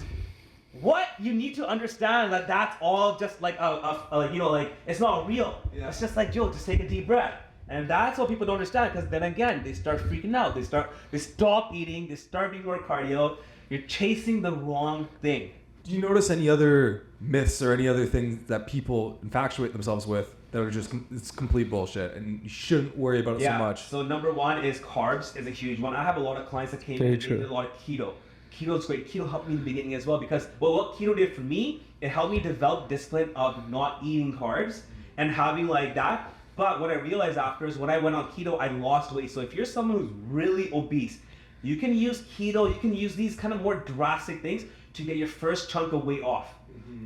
What? You need to understand that that's all just like it's not real. Yeah. It's just like, Joe, just take a deep breath. And that's what people don't understand, because then again, they start freaking out. They stop eating. They start doing more cardio. You're chasing the wrong thing.
Do you notice any other myths or any other things that people infatuate themselves with that are just it's complete bullshit and you shouldn't worry about it so much?
So number one is carbs is a huge one. I have a lot of clients that came in and did a lot of keto. Keto's great. Keto helped me in the beginning as well because, well, what keto did for me, it helped me develop discipline of not eating carbs and having like that. But what I realized after is when I went on keto, I lost weight. So if you're someone who's really obese, you can use keto, you can use these kind of more drastic things to get your first chunk of weight off.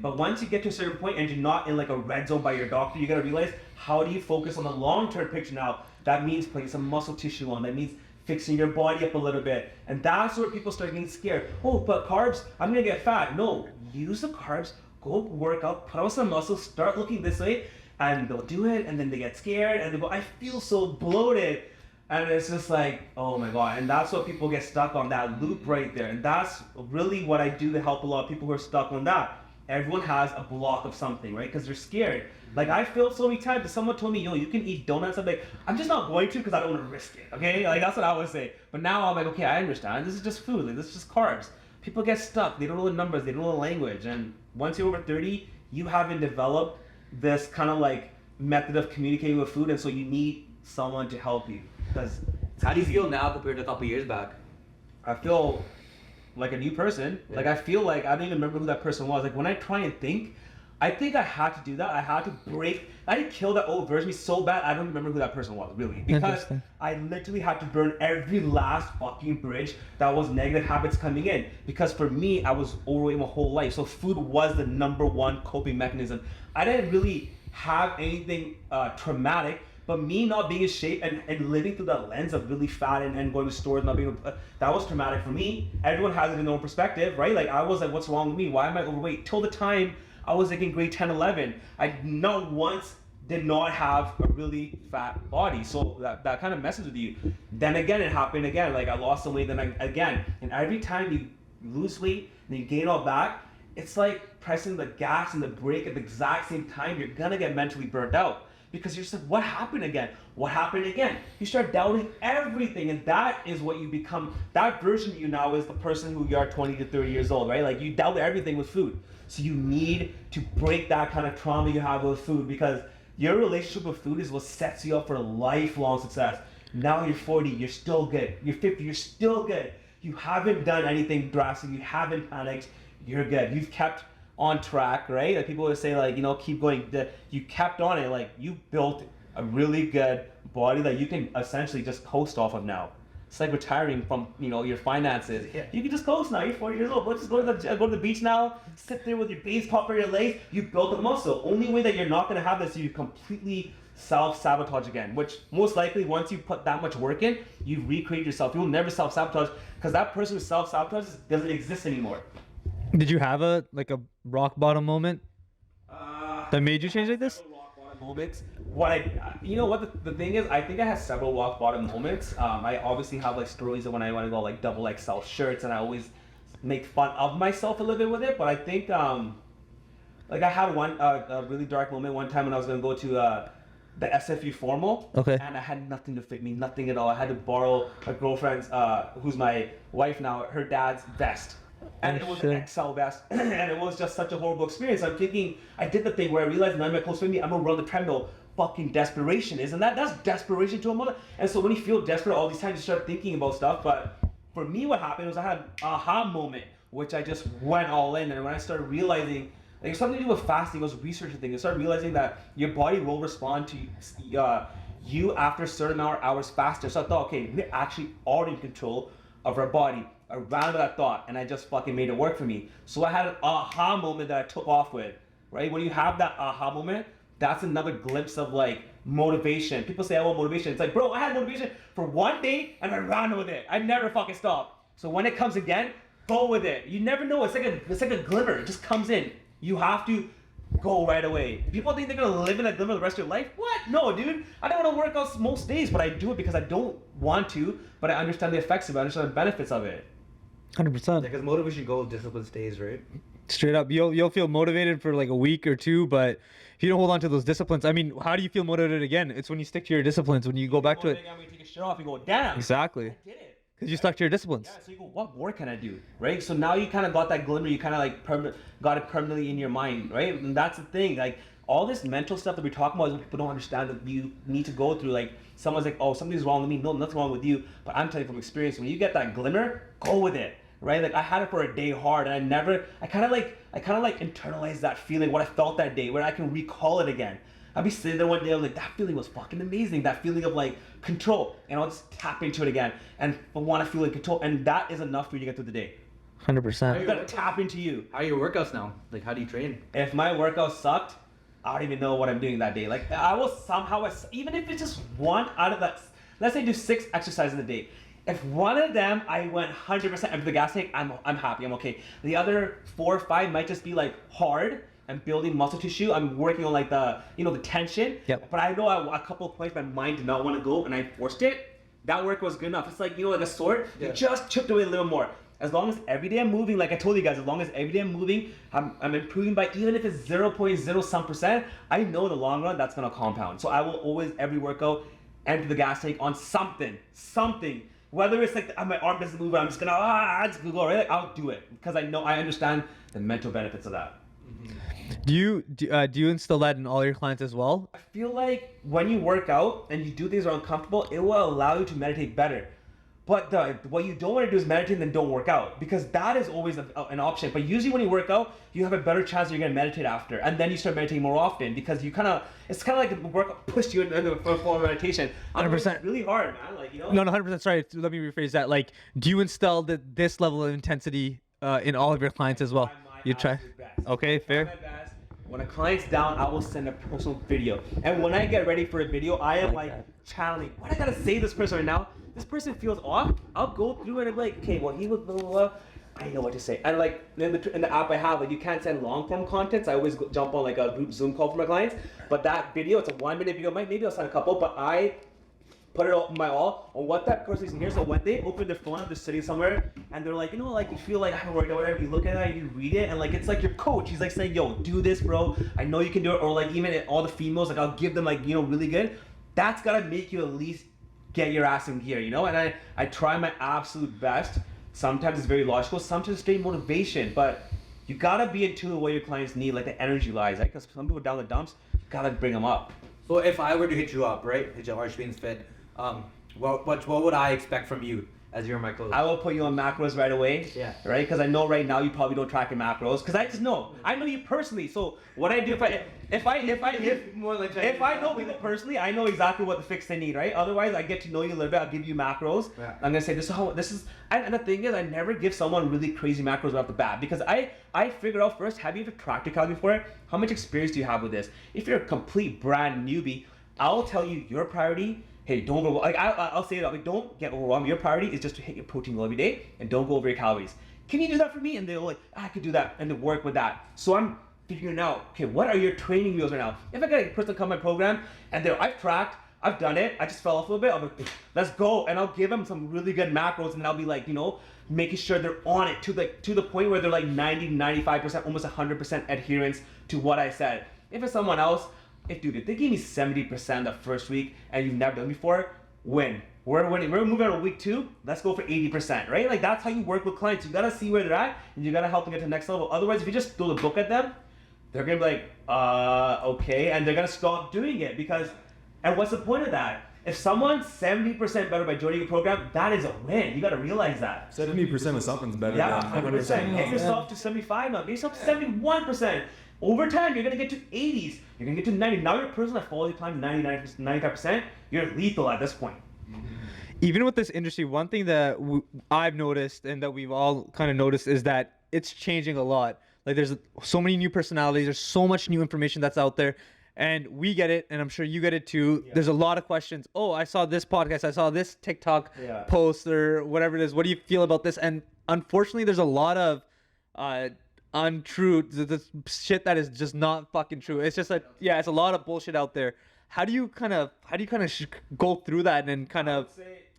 But once you get to a certain point and you're not in like a red zone by your doctor, you gotta realize, how do you focus on the long-term picture now? That means putting some muscle tissue on, that means fixing your body up a little bit. And that's where people start getting scared. Oh, but carbs, I'm gonna get fat. No, use the carbs, go work out, put on some muscle, start looking this way, and they'll do it, and then they get scared, and they go, I feel so bloated. And it's just like, oh my God. And that's what people get stuck on, that loop right there. And that's really what I do to help a lot of people who are stuck on that. Everyone has a block of something, right? Because they're scared. Like I felt so many times that someone told me, yo, you can eat donuts. I'm like, I'm just not going to because I don't want to risk it, okay? Like that's what I would say. But now I'm like, okay, I understand. This is just food. Like, this is just carbs. People get stuck. They don't know the numbers. They don't know the language. And once you're over 30, you haven't developed this kind of like method of communicating with food. And so you need someone to help you. Because
how do you feel now compared to a couple years back?
I feel like a new person. Yeah. Like I feel like I don't even remember who that person was. Like when I try and think, I think I had to do that. I had to break. I had to kill that old version of me so bad. I don't remember who that person was really, because I literally had to burn every last fucking bridge that was negative habits coming in. Because for me, I was overweight my whole life, so food was the number one coping mechanism. I didn't really have anything traumatic. But me not being in shape and living through that lens of really fat and going to stores, not being, that was traumatic for me. Everyone has it in their own perspective, right? Like I was like, what's wrong with me? Why am I overweight? Till the time I was like in grade 10, 11, I not once did not have a really fat body. So that kind of messes with you. Then again, it happened again. Like I lost some weight, then again. And every time you lose weight and you gain all back, it's like pressing the gas and the brake at the exact same time. You're gonna get mentally burnt out. Because you're just like, what happened again? What happened again? You start doubting everything, and that is what you become. That version of you now is the person who you are 20 to 30 years old, right? Like you doubt everything with food. So you need to break that kind of trauma you have with food, because your relationship with food is what sets you up for lifelong success. Now you're 40, you're still good. You're 50, you're still good. You haven't done anything drastic. You haven't panicked. You're good. You've kept on track, right? Like people would say, like, you know, keep going. You kept on it. Like you built a really good body that you can essentially just coast off of now. It's like retiring from, you know, your finances. Yeah. You can just coast now. You're 40 years old. Let's just go to the beach now. Sit there with your base pop on your legs. You built a muscle. Only way that you're not going to have this, you completely self-sabotage again. Which most likely, once you put that much work in, you recreate yourself. You'll never self-sabotage, because that person who self-sabotages doesn't exist anymore.
Did you have a rock bottom moment that made you change like this?
Rock bottom moments. You know what the thing is? I think I had several rock bottom moments. I obviously have like stories of when I want to go like double XL shirts, and I always make fun of myself a little bit with it. But I think like I had one a really dark moment one time when I was gonna go to the SFU formal.
Okay.
And I had nothing to fit me, nothing at all. I had to borrow a girlfriend's, who's my wife now, her dad's vest. And it was an XL vest, and it was just such a horrible experience. I'm thinking, I did the thing where I realized none of my clothes fit me, I'm gonna run the treadmill. Fucking desperation, isn't that? That's desperation to a mother. And so when you feel desperate all these times, you start thinking about stuff. But for me, what happened was I had an aha moment, which I just went all in. And when I started realizing, like it's something to do with fasting, it was a research thing. I started realizing that your body will respond to you after a certain amount of hours faster. So I thought, okay, we're actually already in control of our body. Around that thought, and I just fucking made it work for me. So I had an aha moment that I took off with, right? When you have that aha moment, that's another glimpse of like motivation. People say I want motivation. It's like, bro, I had motivation for one day and I ran with it. I never fucking stopped. So when it comes again, go with it. You never know. It's like a glimmer. It just comes in. You have to go right away. People think they're gonna live in that glimmer the rest of your life. What? No, dude. I don't want to work out most days, but I do it because I don't want to, but I understand the effects of it. I understand the benefits of it.
100%.
Because motivation goes, discipline stays, right?
Straight up, you'll feel motivated for like a week or two, but if you don't hold on to those disciplines, I mean, how do you feel motivated again? It's when you stick to your disciplines, when you go back to it.
When you take a shirt off, you go, damn.
Exactly.
I did it.
Because you stuck to your disciplines.
Yeah, so you go, what more can I do, right? So now you kind of got that glimmer, you kind of like got it permanently in your mind, right? And that's the thing, like all this mental stuff that we're talking about is what people don't understand that you need to go through. Like someone's like, oh, something's wrong with me. No, nothing wrong with you. But I'm telling you from experience, when you get that glimmer, go with it. right? Like I had it for a day hard, and I kind of like internalized that feeling, what I felt that day, where I can recall it again. I'd be sitting there one day, I was like, that feeling was fucking amazing. That feeling of like control, and I'll just tap into it again, and I want to feel in control, and that is enough for you to get through the day.
100%.
You gotta tap into you.
How are your workouts now? Like, how do you train?
If my workout sucked, I don't even know what I'm doing that day. Like I will somehow, even if it's just one out of that, let's say I do 6 exercises a day. If one of them I went 100% into the gas tank, I'm happy, I'm okay. The other 4 or 5 might just be like hard and building muscle tissue. I'm working on like the tension.
Yep.
But I know a couple of points my mind did not want to go, and I forced it. That work was good enough. It's like like a sword. You just chipped away a little more. As long as every day I'm moving, like I told you guys, as long as every day I'm moving, I'm improving by, even if it's 0.0 some percent, I know in the long run that's gonna compound. So I will always, every workout, empty the gas tank on something. Whether it's like my arm doesn't move, I'm just gonna just Google, right? Like, I'll do it because I understand the mental benefits of that.
Do you instill that in all your clients as well?
I feel like when you work out and you do things that are uncomfortable, it will allow you to meditate better. But what you don't want to do is meditate and then don't work out, because that is always an option. But usually when you work out, you have a better chance that you're gonna meditate after, and then you start meditating more often, because it's kind of like the workout pushed you into a form of meditation.
100%.
It's really hard, man. Like
No, 100%. Sorry, let me rephrase that. Like, do you instill this level of intensity in all of your clients as well? You try.
Absolute best.
Okay, fair.
My best. When a client's down, I will send a personal video, and when I get ready for a video, I am like channeling. What I gotta say to this person right now? This person feels off. I'll go through it and be like, okay, well, he was blah, blah, blah. I know what to say. And like in the app I have, like you can't send long form content. So I always jump on like a group Zoom call for my clients. But that video, it's a 1-minute video. Maybe I'll send a couple, but I put it all my all on what that person is here. So when they open their phone up, they're sitting somewhere and they're like, like you feel like I'm worried or whatever. You look at it, you read it, and like it's like your coach. He's like saying, yo, do this, bro. I know you can do it. Or like even all the females, like I'll give them like really good. That's gotta make you at least get your ass in gear, and I try my absolute best. Sometimes it's very logical, sometimes it's straight motivation, but you gotta be in tune with what your clients need, like the energy lies, right? Because some people down the dumps, you gotta bring them up.
So if I were to hit you up, right, hit you Arsh Bains Fit, what would I expect from you as you're my coach?
I will put you on macros right away.
Yeah.
Right? Because I know right now you probably don't track your macros. Because I just know. I know you personally. So what I do if I know people personally, I know exactly what the fix they need, right? Otherwise, I get to know you a little bit. I'll give you macros.
Yeah.
I'm gonna say this is. And the thing is, I never give someone really crazy macros right off the bat, because I figure out first. Have you ever tracked your calories before? How much experience do you have with this? If you're a complete brand newbie, I'll tell you your priority. Hey, don't go, like I'll say it, like don't get overwhelmed. Your priority is just to hit your protein goal every day and don't go over your calories. Can you do that for me? And they're like, I could do that, and to work with that. So I'm figuring out, okay, what are your training wheels right now? If I get a person to come to my program and I've tracked, I've done it, I just fell off a little bit, I'll be like, let's go, and I'll give them some really good macros, and I'll be like, making sure they're on it to the point where they're like 90, 95%, almost 100% adherence to what I said. If it's someone else, if they give me 70% the first week and you've never done before, win. We're winning. We're moving on to week 2. Let's go for 80%, right? Like that's how you work with clients. You gotta see where they're at and you gotta help them get to the next level. Otherwise, if you just throw the book at them, they're gonna be like, okay, and they're gonna stop doing it and what's the point of that? If someone's 70% better by joining your program, that is a win. You gotta realize that.
70% of something's better
Yeah,
than
100%. Get yourself to 75 now. Get yourself to 71%. Over time, you're gonna get to 80s. You're gonna get to 90. Now you're a person that follows your plan 95%. You're lethal at this point.
Even with this industry, one thing that I've noticed and that we've all kind of noticed is that it's changing a lot. Like there's so many new personalities. There's so much new information that's out there. And we get it, and I'm sure you get it too. Yeah. There's a lot of questions. Oh, I saw this podcast. I saw this TikTok post or whatever it is. What do you feel about this? And unfortunately, there's a lot of untrue, the shit that is just not fucking true. It's just it's a lot of bullshit out there. How do you kind of go through that and kind of,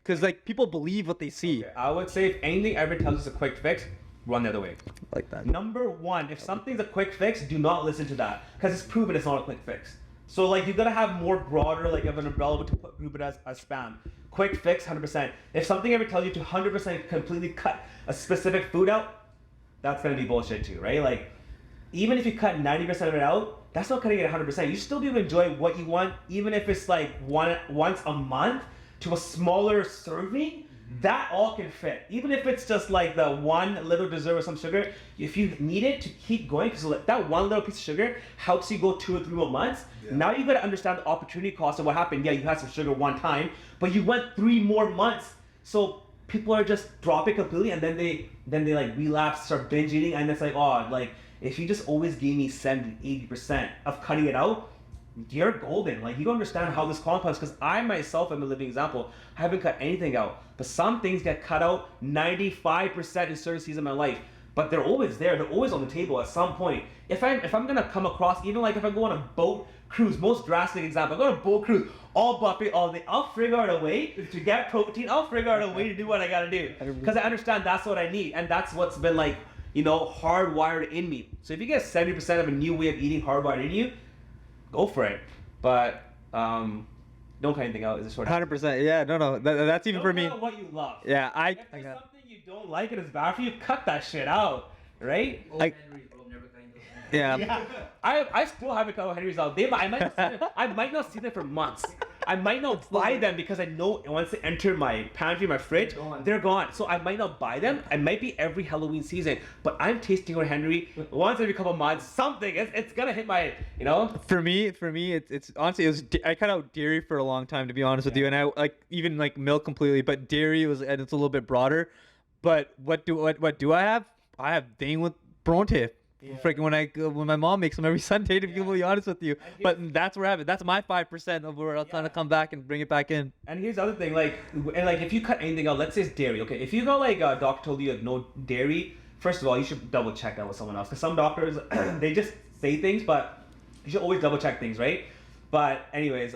because like people believe what they see.
Okay. I would say if anything ever tells us a quick fix, run the other way.
Like that.
Number 1, if something's a quick fix, do not listen to that, because it's proven it's not a quick fix. So like you gotta have more broader like of an umbrella to group it as spam. Quick fix, 100%. If something ever tells you to 100% completely cut a specific food out, that's gonna be bullshit too, right? Like even if you cut 90% of it out, that's not cutting it 100%. You still be able to enjoy what you want, even if it's like once a month to a smaller serving. that all can fit. Even if it's just like the one little dessert with some sugar, if you need it to keep going, because that one little piece of sugar helps you go 2 or 3 more months. Now you got to understand the opportunity cost of what happened. Yeah, you had some sugar one time, but you went 3 more months. So people are just dropping completely, and then they like relapse, start binge eating, and it's like, oh, like if you just always gave me 70-80% of cutting it out, you're golden. Like, you don't understand how this compounds, because I myself am a living example. I haven't cut anything out, but some things get cut out 95% in certain seasons of my life, but they're always there. They're always on the table at some point. If I'm gonna come across, even like if I go on a boat cruise, most drastic example, I go on a boat cruise, all buffet all day, I'll figure out a way to get protein. I'll figure out a way to do what I gotta do, because I understand that's what I need, and that's what's been like, hardwired in me. So if you get 70% of a new way of eating hardwired in you, go for it. But don't cut anything out. Is a sort of
100%. Yeah, no. That's even for me.
Cut what you love.
Yeah,
If there's something you don't like and it's bad for you, cut that shit out, right?
Yeah.
I still haven't cut Henry's out. I might not see them for months. I might not buy them because I know once they enter my pantry, my fridge, they're gone. So I might not buy them. I might be every Halloween season, but I'm tasting on Henry once every couple of months. Something it's gonna hit my,
For me, it's honestly I cut out dairy for a long time, to be honest with you, and I even milk completely, but dairy and it's a little bit broader. But what do I have? I have Dane with Bronte. Freaking when my mom makes them every Sunday, to be completely honest with you. But that's where I have it. That's my 5% of where I'm trying to come back and bring it back in.
And here's the other thing, if you cut anything out, let's say it's dairy, okay? If you go a doctor told you no dairy, first of all, you should double check that with someone else, because some doctors they just say things, but you should always double check things, right? But anyways,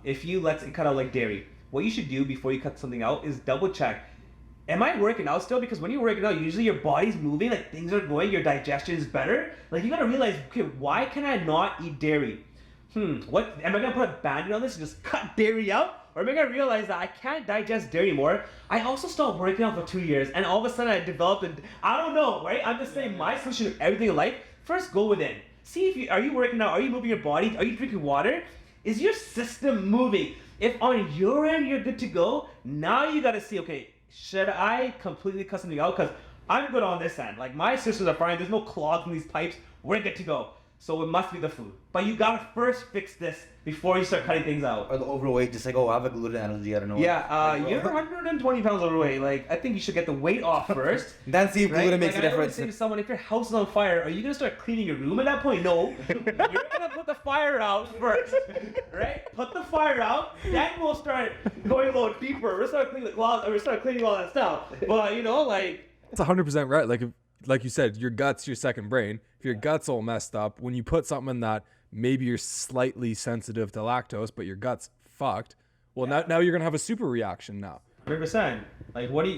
if you let's say cut out dairy, what you should do before you cut something out is double check. Am I working out still? Because when you're working out, usually your body's moving, things are going, your digestion is better. You gotta realize, okay, why can I not eat dairy? What am I gonna put a band-aid on this and just cut dairy out? Or am I gonna realize that I can't digest dairy anymore? I also stopped working out for 2 years, and all of a sudden I developed I don't know, right? I'm just saying my solution to everything in life, first go within. See are you working out? Are you moving your body? Are you drinking water? Is your system moving? If on your end you're good to go, now you gotta see, okay, should I completely cut something out? Because I'm good on this end. My systems are fine. There's no clogs in these pipes. We're good to go. So it must be the food. But you gotta first fix this before you start cutting things out.
Or the overweight, just I have a gluten allergy, I don't know.
Yeah, you're 120 pounds overweight. I think you should get the weight off first.
Then see if gluten makes a
I
difference.
always say to someone, if your house is on fire, are you gonna start cleaning your room at that point? No. You're gonna put the fire out first, right? Put the fire out, then we'll start going a little deeper. We'll start cleaning the closet, we'll start cleaning all that stuff. But
It's 100% right. Like you said, your gut's your second brain. If your gut's all messed up, when you put something in that maybe you're slightly sensitive to lactose, but your gut's fucked, now you're gonna have a super reaction now.
100%.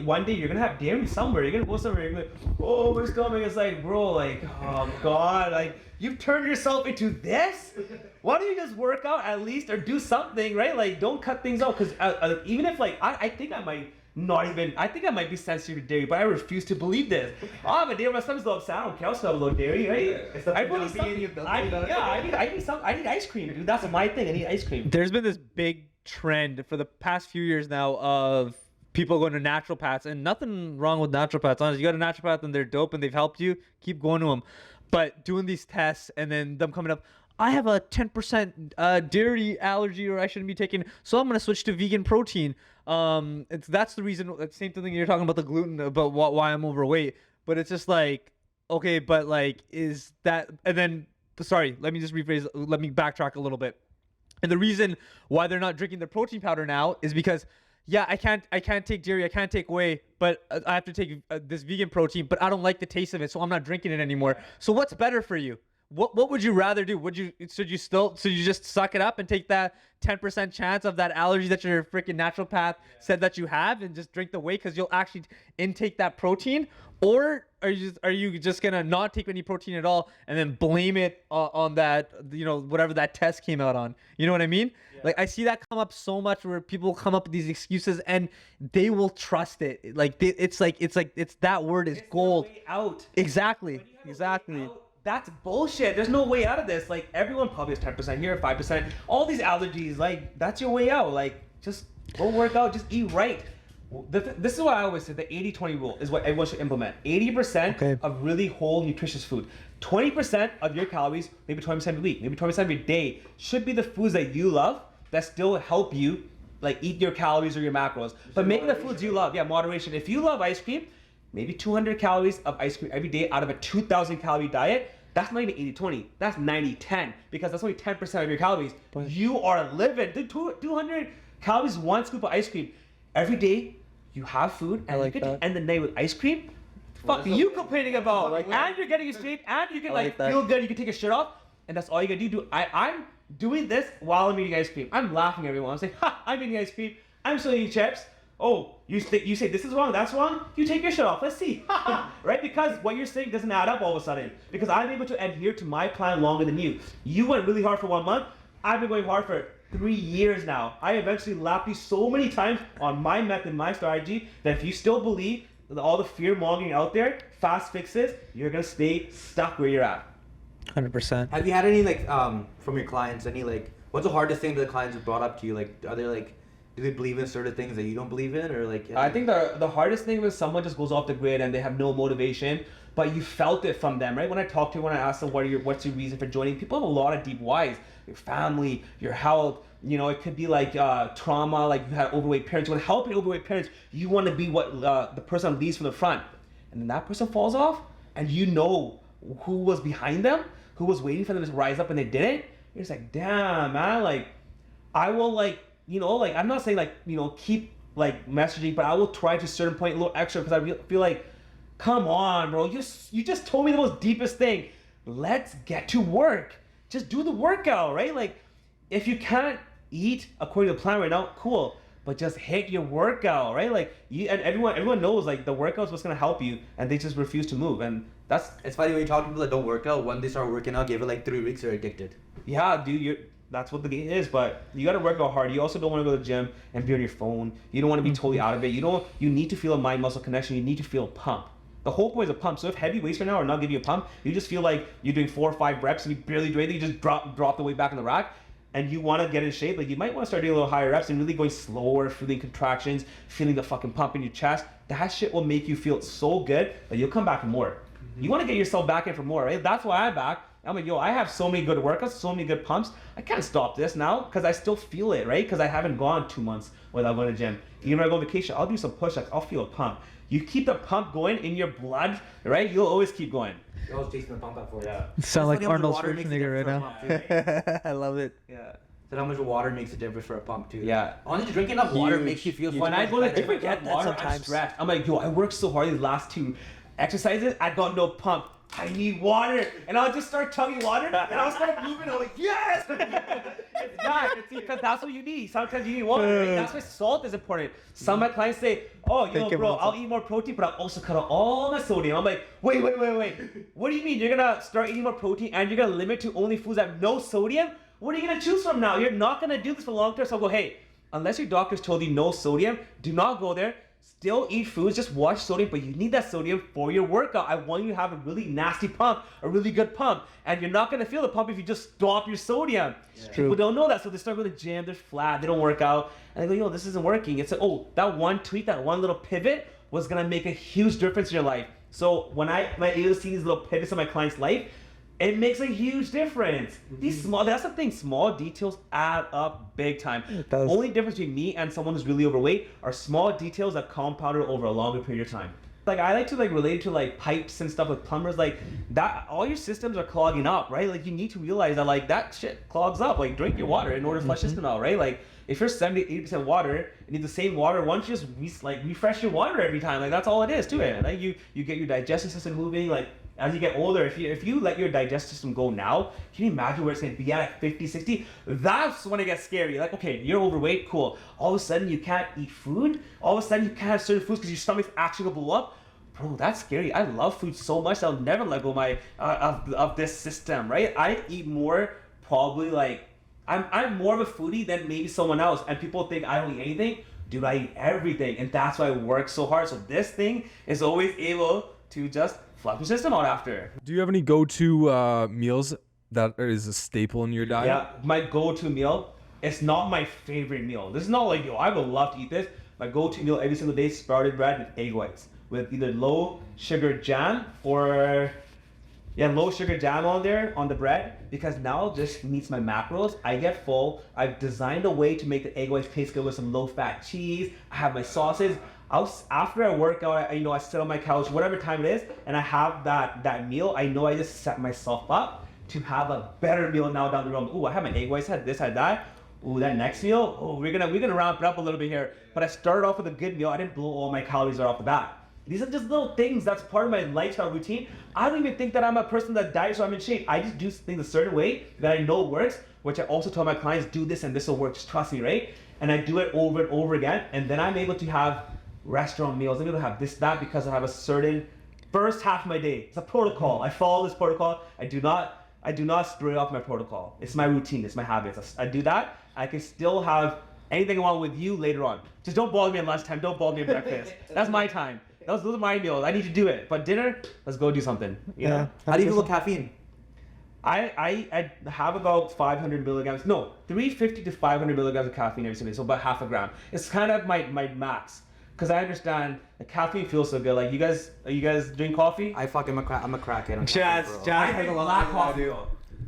One day you're gonna have dairy somewhere. You're gonna go somewhere. You're gonna oh, my stomach is bro, oh god, you've turned yourself into this. Why don't you just work out at least or do something, right? Don't cut things out, because even if I think I might. I think I might be sensitive to dairy, but I refuse to believe this. I have a dairy, my stomach's a little upset. I don't care, I'll still have a little dairy, right? I need ice cream, dude. That's my thing. I need ice cream.
There's been this big trend for the past few years now of people going to naturopaths, and nothing wrong with naturopaths. Honestly, you go to naturopath and they're dope and they've helped you, keep going to them. But doing these tests and then them coming up, I have a 10% dairy allergy, or I shouldn't be taking, so I'm gonna switch to vegan protein. That's the reason. Same thing you're talking about the gluten, about why I'm overweight. But it's just okay, but is that? And then, sorry, let me just rephrase. Let me backtrack a little bit. And the reason why they're not drinking their protein powder now is because, yeah, I can't take dairy, I can't take whey, but I have to take this vegan protein, but I don't like the taste of it, so I'm not drinking it anymore. So what's better for you? What would you rather do? Should you just suck it up and take that 10% chance of that allergy that your freaking naturopath said that you have, and just drink the whey because you'll actually intake that protein? Or are you just gonna not take any protein at all and then blame it on that, whatever that test came out on? You know what I mean? Yeah. I see that come up so much, where people come up with these excuses and they will trust it. It's that word is gold.
Way out.
Exactly.
That's bullshit. There's no way out of this. Everyone probably has 10% here, 5%. All these allergies, that's your way out. Just go work out. Just eat right. This is what I always say. The 80-20 rule is what everyone should implement. 80%
Okay.
of really whole, nutritious food. 20% of your calories, maybe 20% a week, maybe 20% of your day, should be the foods that you love that still help you, like eat your calories or your macros. But make the foods you love. Yeah, moderation. If you love ice cream, maybe 200 calories of ice cream every day out of a 2,000 calorie diet. That's not even 80-20. That's 90-10 because that's only 10% of your calories. You are living. 200 calories, one scoop of ice cream every day. You have food and
like
you get
that.
to end the day with ice cream. Fuck you complaining about. And you're getting it straight and you can
like that.
feel good. You can take your shirt off and that's all you gotta do. I'm doing this while I'm eating ice cream. I'm laughing at everyone. I'm saying, ha, I'm eating ice cream. I'm still eating chips. Oh, you say this is wrong, that's wrong? You take your shirt off. Let's see. Right? Because what you're saying doesn't add up all of a sudden. Because I'm able to adhere to my plan longer than you. You went really hard for 1 month. I've been going hard for 3 years now. I eventually lapped you so many times on my method, my strategy, that if you still believe that all the fear mongering out there, fast fixes, you're gonna stay stuck where you're at.
100%.
Have you had any like from your clients? Any like, what's the hardest thing that the clients have brought up to you? Like, are they like, do they believe in certain things that you don't believe in, or like?
I think the hardest thing is someone just goes off the grid and they have no motivation, but you felt it from them, right? When I talk to you, when I ask them what's your reason for joining, people have a lot of deep whys. Your family, your health, you know, it could be like trauma, like you had overweight parents. You want to help your overweight parents, you want to be what the person leads from the front. And then that person falls off and you know who was behind them, who was waiting for them to rise up and they didn't. You're just like, damn, man, like, I will like, you know, like, I'm not saying like, you know, keep like messaging, but I will try to a certain point a little extra because I feel like, come on, bro, you just told me the most deepest thing. Let's get to work. Just do the workout, right? Like, if you can't eat according to the plan right now, cool, but just hit your workout, right? Like, and everyone knows like the workout's what's gonna help you, and they just refuse to move, and that's
It's funny when you talk to people that don't work out. When they start working out, give it like 3 weeks, they're addicted.
yeah, dude, that's what the game is. But you gotta work out hard. You also don't want to go to the gym and be on your phone. You don't want to be totally out of it. You need to feel a mind muscle connection. You need to feel a pump. The whole point is a pump. So if heavy weights right now are not giving you a pump, you just feel like you're doing 4 or 5 reps and you barely do anything. You just drop the weight back in the rack, and you want to get in shape. Like, you might want to start doing a little higher reps and really going slower, feeling contractions, feeling the fucking pump in your chest. That shit will make you feel so good that you'll come back for more. You want to get yourself back in for more, right? That's why I'm back. I'm like, yo, I have so many good workouts, so many good pumps. I can't stop this now because I still feel it, right? Because I haven't gone 2 months without going to the gym. Even when I go on vacation, I'll do some push-ups. I'll feel a pump. You keep the pump going in your blood, right? You'll always keep going.
You're always chasing the pump up for it.
Yeah.
Sound like
Funny how much
Arnold
water makes a
Schwarzenegger right
difference for a
now.
pump, too.
I love it.
Yeah.
So how much water makes a difference for a pump too?
Yeah.
Honestly, drinking enough water makes you feel.
When
so
I
much
go to the
better.
gym and get
that
water, I'm
sometimes.
stressed. I'm like, yo, I worked so hard these last 2 exercises. I got no pump. I need water. And I'll just start chugging water and I'll start moving. I'm like, yes! It's that. It's because that's what you need. Sometimes you need water. Right? That's why salt is important. Some of my clients say, oh, you know,
Thinking
bro,
about
I'll eat more protein, but I'll also cut out all my sodium. I'm like, wait. What do you mean? You're going to start eating more protein and you're going to limit to only foods that have no sodium? What are you going to choose from now? You're not going to do this for long term. So I'll go, hey, unless your doctor's told you no sodium, do not go there. Still eat foods, just watch sodium, but you need that sodium for your workout. I want you to have a really nasty pump, a really good pump, and you're not gonna feel the pump if you just stop your sodium. People don't know that, so they start going to the gym, they're flat, they don't work out, and they go, yo, this isn't working. It's like, oh, that one tweak, that one little pivot was gonna make a huge difference in your life. So when I'm able to see these little pivots in my client's life, it makes a huge difference. These that's the thing, small details add up big time.
It does.
Only difference between me and someone who's really overweight are small details that compounded over a longer period of time. Like, I like to like relate it to like pipes and stuff with plumbers, like that all your systems are clogging up, right? Like, you need to realize that like that shit clogs up. Like, drink your water in order to flush system out, right? Like, if you're 70-80% water, you need the same water. Why don't you just refresh your water every time? Like, that's all it is to it. Like, you get your digestive system moving. Like, as you get older, if you let your digestive system go now, can you imagine where it's going to be at 50, 60? That's when it gets scary. Like, okay, you're overweight, cool. All of a sudden, you can't eat food. All of a sudden, you can't have certain foods because your stomach's actually going to blow up. Bro, that's scary. I love food so much, I'll never let go of this system, right? I eat more, probably like, I'm more of a foodie than maybe someone else, and people think I don't eat anything. Dude, I eat everything, and that's why I work so hard. So this thing is always able to just flush your system out after.
Do you have any go-to meals that is a staple in your diet?
Yeah, my go-to meal, it's not my favorite meal. This is not like, yo, I would love to eat this, my go-to meal every single day, sprouted bread with egg whites with either low sugar jam or low sugar jam on there on the bread, because now this meets my macros. I get full. I've designed a way to make the egg whites taste good with some low fat cheese. I have my sauces. After I work out, I sit on my couch, whatever time it is, and I have that meal. I know I just set myself up to have a better meal now down the road. Ooh, I have my egg whites, had this, had that. Ooh, that next meal, we're gonna ramp it up a little bit here. But I started off with a good meal. I didn't blow all my calories right off the bat. These are just little things that's part of my lifestyle routine. I don't even think that I'm a person that diets or I'm in shape. I just do things a certain way that I know works, which I also tell my clients, do this and this will work, just trust me, right? And I do it over and over again, and then I'm able to have restaurant meals. I'm able to have this, that, because I have a certain first half of my day. It's a protocol. I follow this protocol. I do not stray off my protocol. It's my routine, it's my habits. I do that. I can still have anything I want with you later on. Just don't bother me at lunchtime, don't bother me at breakfast. That's my time. Those are my meals. I need to do it. But dinner, let's go do something. You know?
How do you feel with caffeine?
I have about 500 milligrams, no, 350 to 500 milligrams of caffeine every single day, so about half a gram. It's kind of my max, because I understand the caffeine feels so good. Like, you guys drink coffee?
I'm a crackhead on
Jazz
coffee, bro.
Jazz
I
has a
drink
lot
black
of
coffee.
do.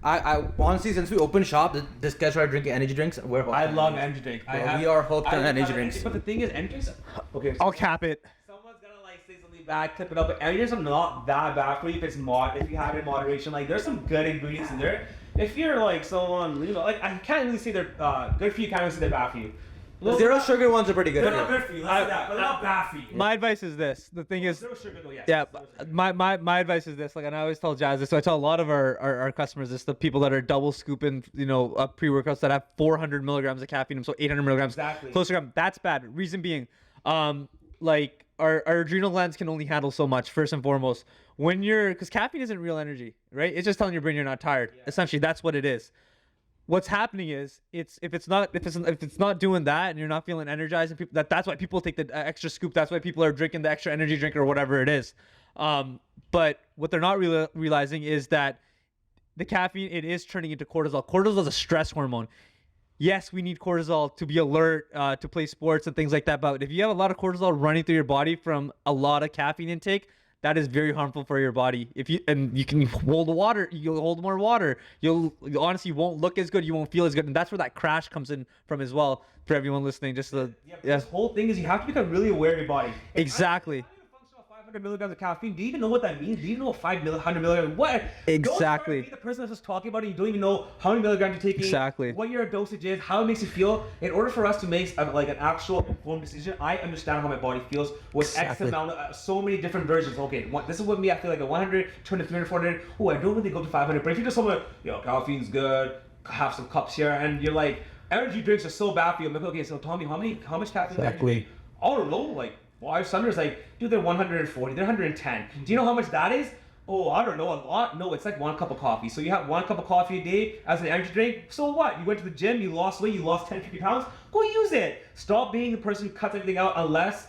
I honestly, since we opened shop, this guy started drinking energy drinks. We're hooked.
I
on
love
energy
energy drinks.
Bro, we are hooked on energy drinks.
But the thing is, energy drinks, okay,
I'll cap it.
someone's gonna like say something bad, clip it up, but energy drinks are not that bad for you if you have it in moderation. Like, there's some good ingredients in there. If you're like someone, like, I can't really say they're good for you, can't really say they're bad for you.
Zero sugar ones are pretty good.
They're not good for you, let's say that, but they're not bad for you.
My advice is this. The thing is,
Zero sugar though, yes.
yeah,
Zero sugar.
my advice is this. Like, and I always tell Jazz this. So I tell a lot of our customers this. The people that are double scooping, pre-workouts that have 400 milligrams of caffeine, so 800 milligrams
Exactly.
close to gram. That's bad. Reason being, like our adrenal glands can only handle so much. First and foremost, because caffeine isn't real energy, right? It's just telling your brain you're not tired. Yeah. Essentially, that's what it is. What's happening is if it's not doing that and you're not feeling energized, and people that's why people take the extra scoop. That's why people are drinking the extra energy drink or whatever it is. But what they're not realizing is that the caffeine, it is turning into cortisol. Cortisol is a stress hormone. Yes, we need cortisol to be alert, to play sports and things like that. But if you have a lot of cortisol running through your body from a lot of caffeine intake, that is very harmful for your body. You can hold water, you'll hold more water. You honestly won't look as good. You won't feel as good, and that's where that crash comes in from as well. For everyone listening,
This whole thing is you have to become really aware of your body.
Exactly.
500 milligrams of caffeine. Do you even know what that means? Do you know 500 milligrams? What?
Exactly.
Don't be the person that's just talking about it. You don't even know how many milligrams you're taking.
Exactly.
What your dosage is. How it makes you feel. In order for us to make an actual informed decision, I understand how my body feels with X amount of so many different versions. Okay, this is what me. I feel like a 100, 200, 300, 400. Oh, I don't really go to 500. But if you're just someone, caffeine's good. Have some cups here, and you're like, energy drinks are so bad for you. I'm like, okay, so tell me how much caffeine?
Exactly.
I don't know, like. Five Sunder's like, dude, they're 140, they're 110. Do you know how much that is? Oh, I don't know, a lot. No, it's like 1 cup of coffee. So you have 1 cup of coffee a day as an energy drink. So what? You went to the gym, you lost weight, you lost 10, 50 pounds. Go use it. Stop being the person who cuts everything out unless,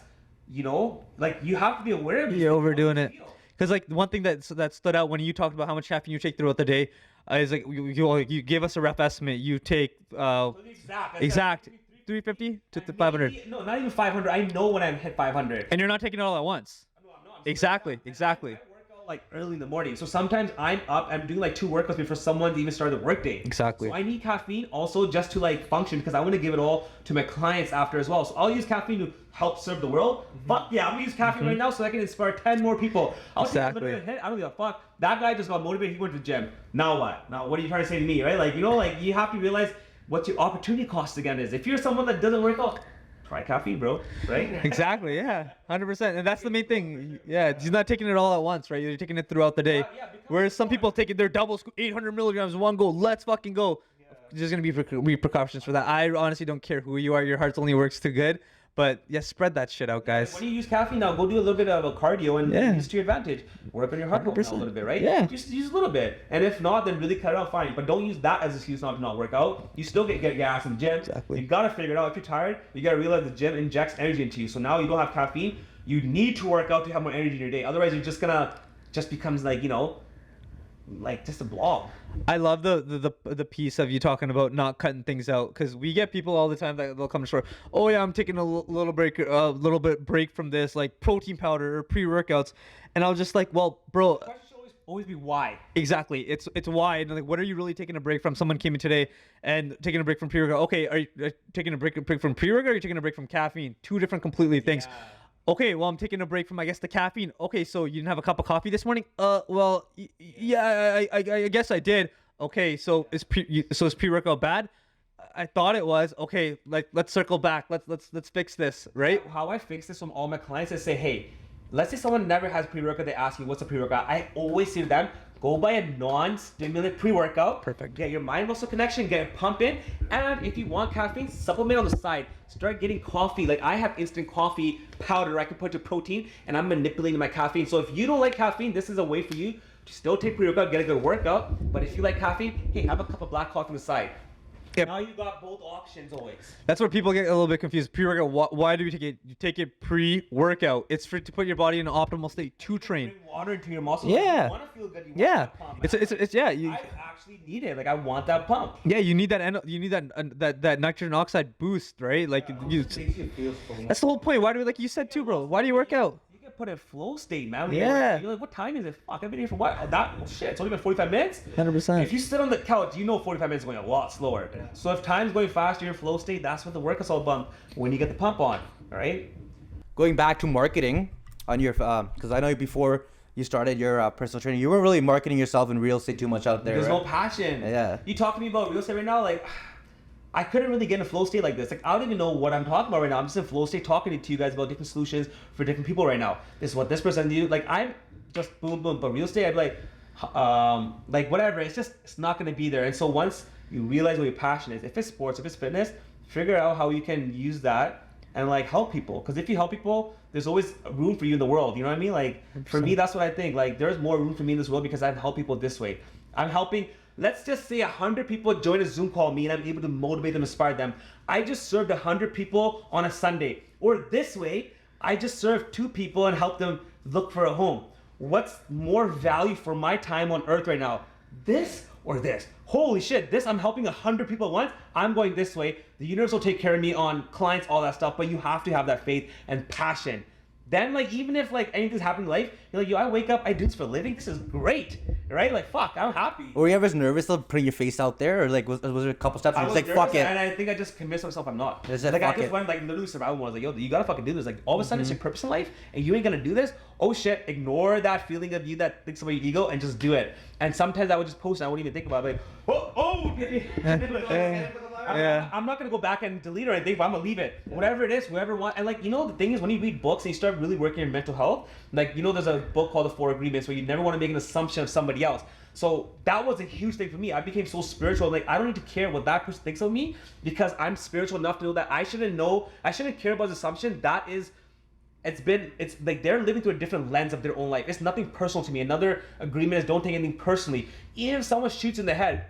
you have to be aware of it.
You're overdoing it. Because like one thing that stood out when you talked about how much caffeine you take throughout the day is like you gave us a rough estimate. You take exact 350 to 500.
No, not even 500. I know when I hit 500.
And you're not taking it all at once.
No, I'm not.
Exactly.
I work out like early in the morning. So sometimes I'm doing like 2 workouts before someone to even start the workday.
Exactly.
So I need caffeine also just to like function, because I want to give it all to my clients after as well. So I'll use caffeine to help serve the world. Fuck yeah, I'm gonna use caffeine right now so I can inspire 10 more people. I'll take a little bit of a hit. I don't give a fuck. That guy just got motivated. He went to the gym. Now what? Now what are you trying to say to me, right? Like, you have to realize what your opportunity cost again is. If you're someone that doesn't work out, try caffeine, bro. Right?
Exactly. Yeah. 100%. And that's the main thing. Yeah. You're not taking it all at once, right? You're taking it throughout the day. Whereas some people take it, their double scoop, 800 milligrams in one go. Let's fucking go. There's going to be repercussions for that. I honestly don't care who you are. Your heart only works too good. But yeah, spread that shit out, guys.
When you use caffeine now, go do a little bit of a cardio and use it to your advantage. Work on your heart rate now a little bit, right?
Yeah.
Just use a little bit. And if not, then really cut it out, fine. But don't use that as an excuse not to not work out. You still get gas in the gym.
Exactly.
You gotta figure it out. If you're tired, you gotta realize the gym injects energy into you. So now you don't have caffeine. You need to work out to have more energy in your day. Otherwise, you're just becomes like, like just a blog.
I love the piece of you talking about not cutting things out, because we get people all the time that they'll come to store. Oh yeah, I'm taking a little bit break from this, like protein powder or pre-workouts, and I was just like, well, bro.
The question should always be why.
Exactly. It's why. And like, what are you really taking a break from? Someone came in today and taking a break from pre-workout. Okay, are you taking a break from pre-workout, or are you taking a break from caffeine? Two different completely things.
Yeah.
Okay, well, I'm taking a break from, I guess, the caffeine. Okay, so you didn't have a cup of coffee this morning? Yeah, I guess I did. Okay, so is pre-workout bad? I thought it was. Okay, like, let's circle back. Let's fix this, right?
How I fix this from all my clients is say, hey, let's say someone never has pre-workout. They ask you, what's a pre-workout? I always say to them, go buy a non-stimulant pre-workout.
Perfect.
Get your mind-muscle connection, get it pumping. And if you want caffeine, supplement on the side. Start getting coffee. Like, I have instant coffee powder I can put to protein, and I'm manipulating my caffeine. So if you don't like caffeine, this is a way for you to still take pre-workout, get a good workout. But if you like caffeine, hey, have a cup of black coffee on the side.
Yep.
Now you got both options always.
That's where people get a little bit confused. Pre-workout, why do we take it? You take it pre-workout. It's to put your body in an optimal state to train.
Bring water into your muscles.
Yeah.
You want to feel good. You want
Yeah.
that pump.
It's yeah.
I actually need it. Like, I want that pump.
Yeah, you need that nitrogen oxide boost, right? Like you.
Makes you feel so much.
That's the whole point. Why do we, like you said too, bro? Why do you work out?
You get put in flow state, man. When
Yeah.
You're like, what time is it? Fuck, I've been here for what? Shit, it's only been 45 minutes?
100%.
If you sit on the couch, you know 45 minutes is going a lot slower. So if time's going faster, you're in flow state, that's what the workout's all about when you get the pump on, all right?
Going back to marketing on your, because I know before you started your personal training, you weren't really marketing yourself in real estate too much out there.
There's
right?
no passion.
Yeah.
You talk to me about real estate right now, like, I couldn't really get in a flow state like this. Like, I don't even know what I'm talking about right now. I'm just in flow state talking to you guys about different solutions for different people right now. This is what this person do. Like, I'm just boom, boom. But real estate, I'd be like whatever. It's not going to be there. And so once you realize what your passion is, if it's sports, if it's fitness, figure out how you can use that and like help people. Because if you help people, there's always room for you in the world. You know what I mean? Like, 100%. For me, that's what I think. Like, there's more room for me in this world because I've helped people this way. I'm helping. Let's just say 100 people join a Zoom call me and I'm able to motivate them, inspire them. I just served 100 people on a Sunday. Or this way, I just served 2 people and helped them look for a home. What's more value for my time on earth right now? This or this? Holy shit, this, I'm helping 100 people at once. I'm going this way. The universe will take care of me on clients, all that stuff, but you have to have that faith and passion. Then, like, even if like anything's happening in life, you're like, yo, I wake up, I do this for a living. This is great, right? Like, fuck, I'm happy.
Were you ever nervous of putting your face out there, or like was there a couple steps?
I
And
was
it's like,
nervous,
fuck it.
and I think I just convinced myself I'm not.
Is it
Like, I
fuck
just
it?
went like literally survival mode. I was like, yo, you gotta fucking do this. Like, all of a sudden it's your purpose in life, and you ain't gonna do this. Oh shit! Ignore that feeling of you that thinks about your ego and just do it. And sometimes I would just post and I wouldn't even think about it. Like,
Yeah.
I'm not gonna go back and delete or anything, but I'm gonna leave it. Whatever it is, whoever wants. And like, you know, the thing is, when you read books and you start really working on mental health, like, you know, there's a book called The 4 Agreements where you never want to make an assumption of somebody else. So that was a huge thing for me. I became so spiritual. Like, I don't need to care what that person thinks of me because I'm spiritual enough to know that I shouldn't care about his assumption. That is, it's like they're living through a different lens of their own life. It's nothing personal to me. Another agreement is don't take anything personally. Even if someone shoots in the head,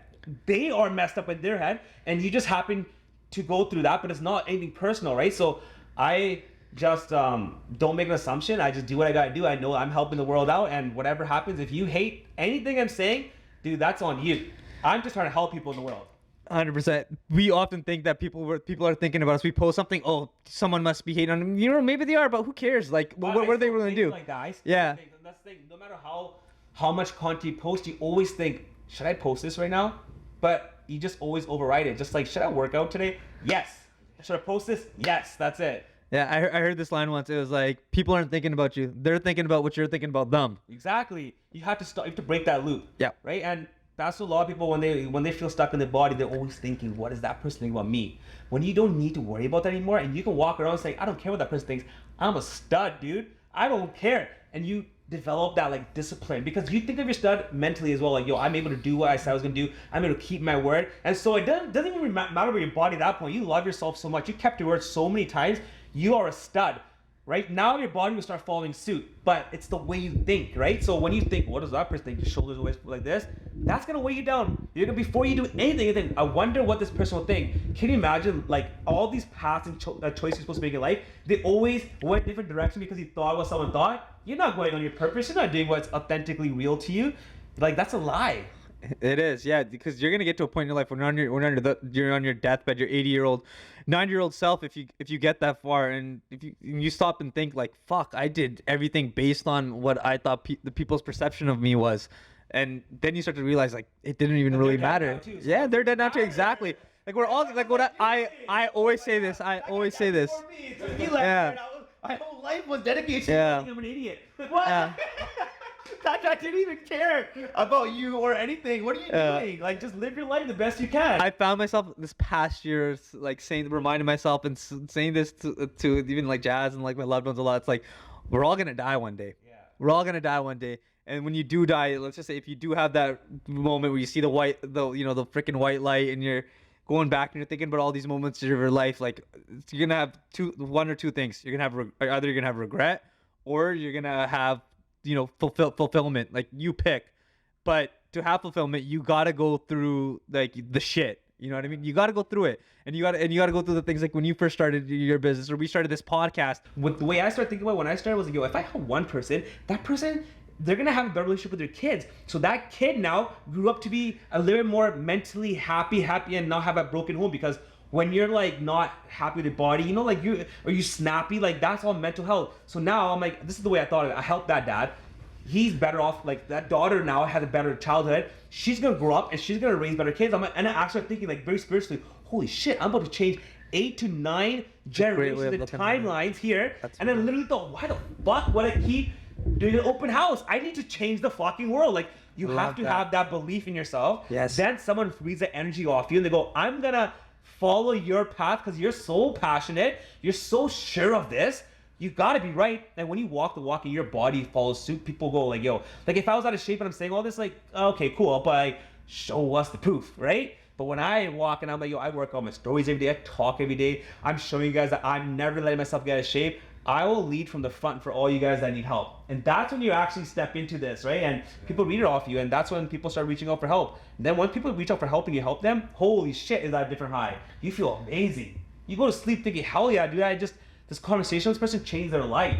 they are messed up in their head and you just happen to go through that, but it's not anything personal, right? So I just don't make an assumption. I just do what I gotta do. I know I'm helping the world out, and whatever happens, if you hate anything I'm saying, dude, that's on you. I'm just trying to help people in the world.
100%. We often think that people are thinking about us. We post something, oh, someone must be hating on them. You know, maybe they are, but who cares? Like, what are they really gonna do?
Like that. I still
Yeah.
think, and that's the thing. No matter how much content you post, you always think, should I post this right now? But you just always override it. Just like, should I work out today? Yes. Should I post this? Yes. That's it.
Yeah, I heard this line once. It was like, people aren't thinking about you. They're thinking about what you're thinking about them.
Exactly. You have to stop. You have to break that loop.
Yeah.
Right. And that's what a lot of people, when they feel stuck in their body, they're always thinking, what is that person thinking about me? When you don't need to worry about that anymore, and you can walk around saying, I don't care what that person thinks. I'm a stud, dude. I don't care. And you develop that like discipline because you think of your stud mentally as well. Like, yo, I'm able to do what I said I was gonna do. I'm able to keep my word. And so it doesn't even matter about your body at that point. You love yourself so much. You kept your word so many times. You are a stud. Right now, your body will start following suit, but it's the way you think, right? So when you think, what does that person think? Your shoulders always like this. That's gonna weigh you down. You're gonna, before you do anything, you think, I wonder what this person will think. Can you imagine, like, all these paths and choices you're supposed to make in life? They always went different direction because you thought what someone thought. You're not going on your purpose. You're not doing what's authentically real to you. Like that's a lie.
It is, yeah, because you're gonna get to a point in your life when you're on your deathbed, your 80-year-old, 90-year-old self. If you get that far, and if you stop and think like, fuck, I did everything based on what I thought the people's perception of me was, and then you start to realize like it didn't even really matter.
Too, so
Yeah, they're dead now too. Exactly. Like we're all like what I always say this. I always say this. Yeah.
My whole life was dedicated to
Yeah.
thinking I'm an idiot. What?
Yeah.
That didn't even care about you or anything. What are you doing? Like, just live your life the best you can.
I found myself this past year like reminding myself and saying this to even like Jazz and like my loved ones a lot. It's like we're all gonna die one day.
Yeah.
We're all gonna die one day. And when you do die, let's just say if you do have that moment where you see the freaking white light and you're going back and you're thinking about all these moments of your life, like you're gonna have one or two things. You're gonna have either you're gonna have regret or you're gonna have fulfillment. Like you pick. But to have fulfillment, you gotta go through like the shit. You know what I mean? You gotta go through it, and you gotta go through the things like when you first started your business or we started this podcast.
With the way I started thinking about it when I started was like, yo, if I have one person, that person, they're gonna have a better relationship with their kids. So that kid now grew up to be a little more mentally happy and not have a broken home, because when you're like not happy with your body, you know, like you snappy, like that's all mental health. So now I'm like, this is the way I thought of it. I helped that dad. He's better off. Like that daughter now has a better childhood. She's gonna grow up and she's gonna raise better kids. And I actually started thinking like very spiritually, holy shit, I'm about to change 8 to 9 generations and timelines here. And then literally thought, why the fuck would I keep doing an open house? I need to change the fucking world. Like you have to have that belief in yourself.
Yes.
Then someone reads the energy off you and they go, I'm gonna follow your path because you're so passionate. You're so sure of this. You gotta be right. And when you walk the walk and your body follows suit, people go like, yo, like if I was out of shape and I'm saying all this, like, okay, cool, but like, show us the proof, right? But when I walk and I'm like, yo, I work on my stories every day, I talk every day, I'm showing you guys that I'm never letting myself get out of shape. I will lead from the front for all you guys that need help. And that's when you actually step into this, right? And people read it off you, and that's when people start reaching out for help. And then when people reach out for help and you help them, holy shit, is that a different high. You feel amazing. You go to sleep thinking, hell yeah, dude, this conversation with this person changed their life.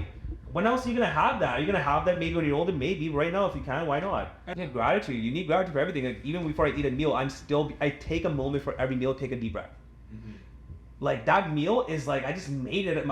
When else are you gonna have that? Are you gonna have that maybe when you're older? Maybe. Right now, if you can, why not? You have gratitude. You need gratitude for everything. Like, even before I eat a meal, I take a moment for every meal, take a deep breath. Mm-hmm. Like that meal is like, I just made it.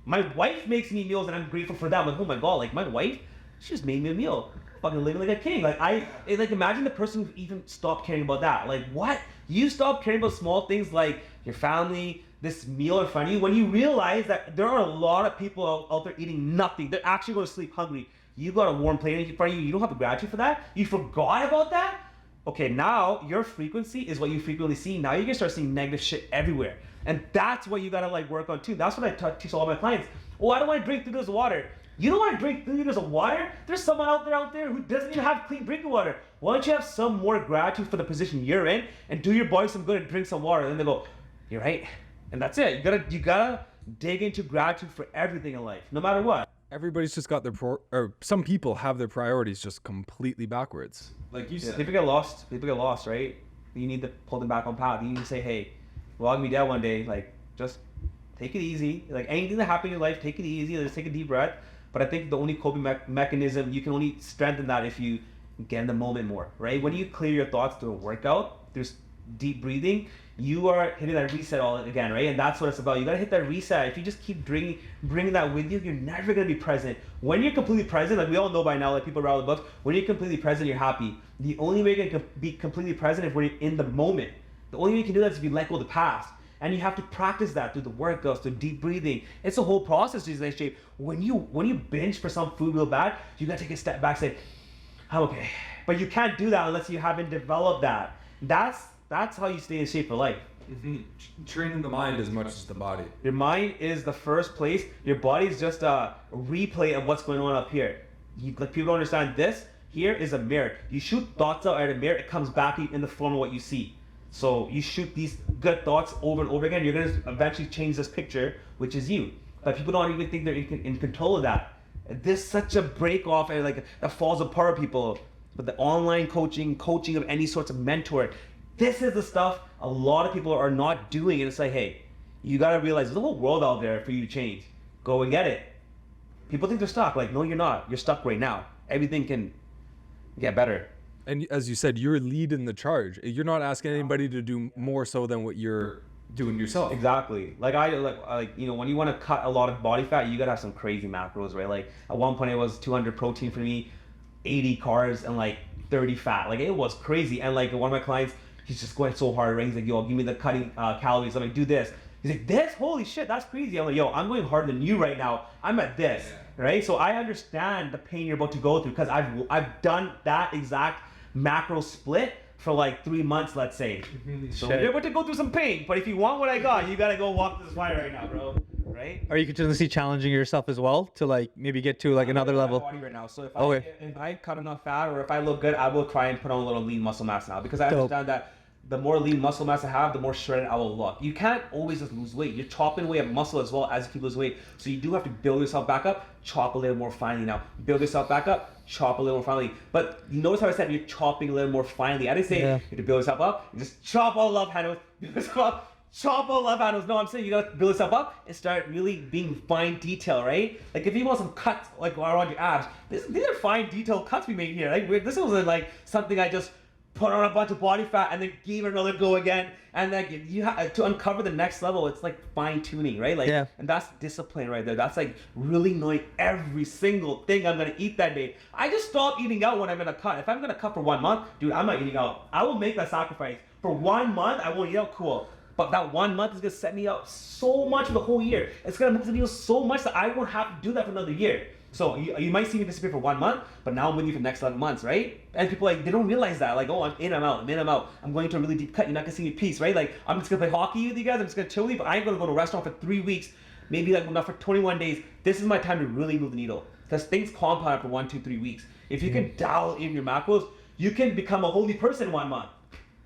My wife makes me meals and I'm grateful for that. I'm like, oh my God, like my wife, she just made me a meal. Fucking living like a king. Like imagine the person who even stopped caring about that. Like what? You stop caring about small things like your family, this meal in front of you, when you realize that there are a lot of people out there eating nothing. They're actually going to sleep hungry. You got a warm plate in front of you. You don't have a gratitude for that? You forgot about that? Okay, now your frequency is what you frequently see. Now you're going to start seeing negative shit everywhere. And that's what you got to like work on too. That's what I teach all my clients. Oh, I don't want to drink 3 liters of water. You don't want to drink 3 liters of water? There's someone out there who doesn't even have clean drinking water. Why don't you have some more gratitude for the position you're in and do your body some good and drink some water? And then they go, you're right. And that's it. You gotta dig into gratitude for everything in life, no matter what.
Everybody's just got or some people have their priorities just completely backwards. Like you said.
People get lost, right? You need to pull them back on path. You need to say, hey, we're all gonna be dead one day. Like, just take it easy. Like, anything that happens in your life, take it easy. Just take a deep breath. But I think the only coping mechanism, you can only strengthen that if you get in the moment more, right? When you clear your thoughts through a workout, there's deep breathing, you are hitting that reset all again, right? And that's what it's about. You gotta hit that reset. If you just keep bringing that with you, you're never gonna be present. When you're completely present, like we all know by now, like people around the books, when you're completely present, you're happy. The only way you can be completely present is when you're in the moment. The only way you can do that is if you let go of the past. And you have to practice that through the workouts, through deep breathing. It's a whole process to stay in shape. When you binge for some food real bad, you gotta take a step back, say, I'm okay. But you can't do that unless you haven't developed that. That's how you stay in shape for life.
Mm-hmm. Training the mind as much as the body.
Your mind is the first place. Your body is just a replay of what's going on up here. Like people don't understand this. Here is a mirror. You shoot thoughts out at a mirror, it comes back in the form of what you see. So you shoot these good thoughts over and over again, you're going to eventually change this picture, which is you. But people don't even think they're in control of that. There's such a break off and like that falls apart people. But the online coaching of any sorts of mentor, this is the stuff a lot of people are not doing. And it's like, hey, you got to realize there's a whole world out there for you to change. Go and get it. People think they're stuck. Like, no, you're not. You're stuck right now. Everything can get better.
And as you said, you're leading the charge. You're not asking anybody to do more so than what you're doing yourself.
Exactly. Like when you want to cut a lot of body fat, you gotta have some crazy macros, right? Like at one point it was 200 protein for me, 80 carbs, and like 30 fat. Like it was crazy. And like one of my clients, he's just going so hard, right? He's like, yo, give me the cutting calories. I'm like, do this. He's like, this? Holy shit, that's crazy. I'm like, yo, I'm going harder than you right now. I'm at this, right? So I understand the pain you're about to go through because I've done that exact macro split for like 3 months, let's say. So you're about to go through some pain, but if you want what I got, you gotta go walk this fire right now, bro. Right?
Are you continuously challenging yourself as well to like maybe get to like another level?
Body right now. So if I cut enough fat or if I look good, I will try and put on a little lean muscle mass now because I understand that the more lean muscle mass I have, the more shredded I will look. You can't always just lose weight. You're chopping away at muscle as well as you keep losing weight. So you do have to build yourself back up, chop a little more finely now. Build yourself back up, chop a little more finely. But you notice how I said you're chopping a little more finely. I didn't say you have to build yourself up. You just chop all love handles, build yourself up, chop all love handles. No, I'm saying you gotta build yourself up and start really being fine detail, right? Like if you want some cuts like around your abs, these are fine detail cuts we made here. Like this wasn't like something I just put on a bunch of body fat and then gave it another go again. And like you have to uncover the next level. It's like fine tuning, right? Like, and that's discipline right there. That's like really knowing every single thing I'm gonna eat that day. I just stop eating out when I'm gonna cut. If I'm gonna cut for 1 month, dude, I'm not eating out. I will make that sacrifice. For 1 month, I won't eat out, cool. But that 1 month is gonna set me up so much for the whole year. It's gonna move the needle so much that I won't have to do that for another year. So you might see me disappear for 1 month, but now I'm with you for the next 11 months, right? And people like, they don't realize that. Like, oh, I'm in, I'm out, I'm in, I'm out. I'm going to a really deep cut. You're not gonna see me peace, right? Like, I'm just gonna play hockey with you guys. I'm just gonna chill with you, but I ain't gonna go to a restaurant for 3 weeks, maybe like not for 21 days. This is my time to really move the needle. Because things compound after 1, 2, 3 weeks. If you can dial in your macros, you can become a holy person in 1 month.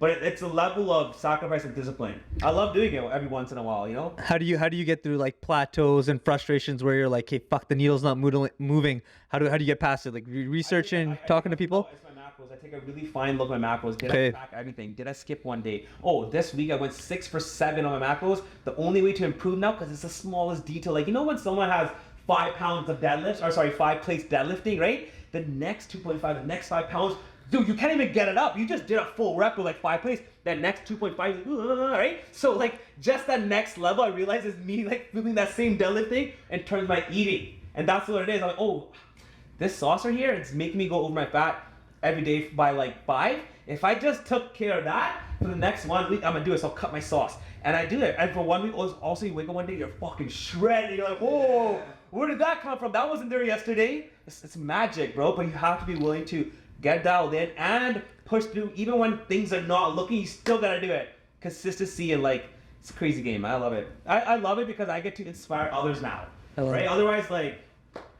But it's a level of sacrifice and discipline. I love doing it every once in a while, you know?
How do you get through like plateaus and frustrations where you're like, hey, fuck, the needle's not moving? How do you get past it? Like researching, talking to people?
It's my macros. I take a really fine look at my macros. Did I track everything? Did I skip one day? Oh, this week I went 6 for 7 on my macros. The only way to improve now, because it's the smallest detail. Like, you know when someone has 5 pounds of deadlifts, or sorry, 5 plates deadlifting, right? The next 2.5, the next 5 pounds, dude, you can't even get it up. You just did a full rep with like 5 plates. That next 2.5, right? So like just that next level, I realize is me like doing that same deadlift thing and turns my eating. And that's what it is. I'm like, oh, this sauce right here, it's making me go over my fat every day by like 5. If I just took care of that for the next 1 week, I'm gonna do it. So I'll cut my sauce. And I do it. And for 1 week, also you wake up one day, you're fucking shredded. You're like, whoa, where did that come from? That wasn't there yesterday. It's magic, bro. But you have to be willing to get dialed in and push through. Even when things are not looking, you still gotta do it. Consistency and like, it's a crazy game. I love it. I love it because I get to inspire others now, right? Otherwise, like,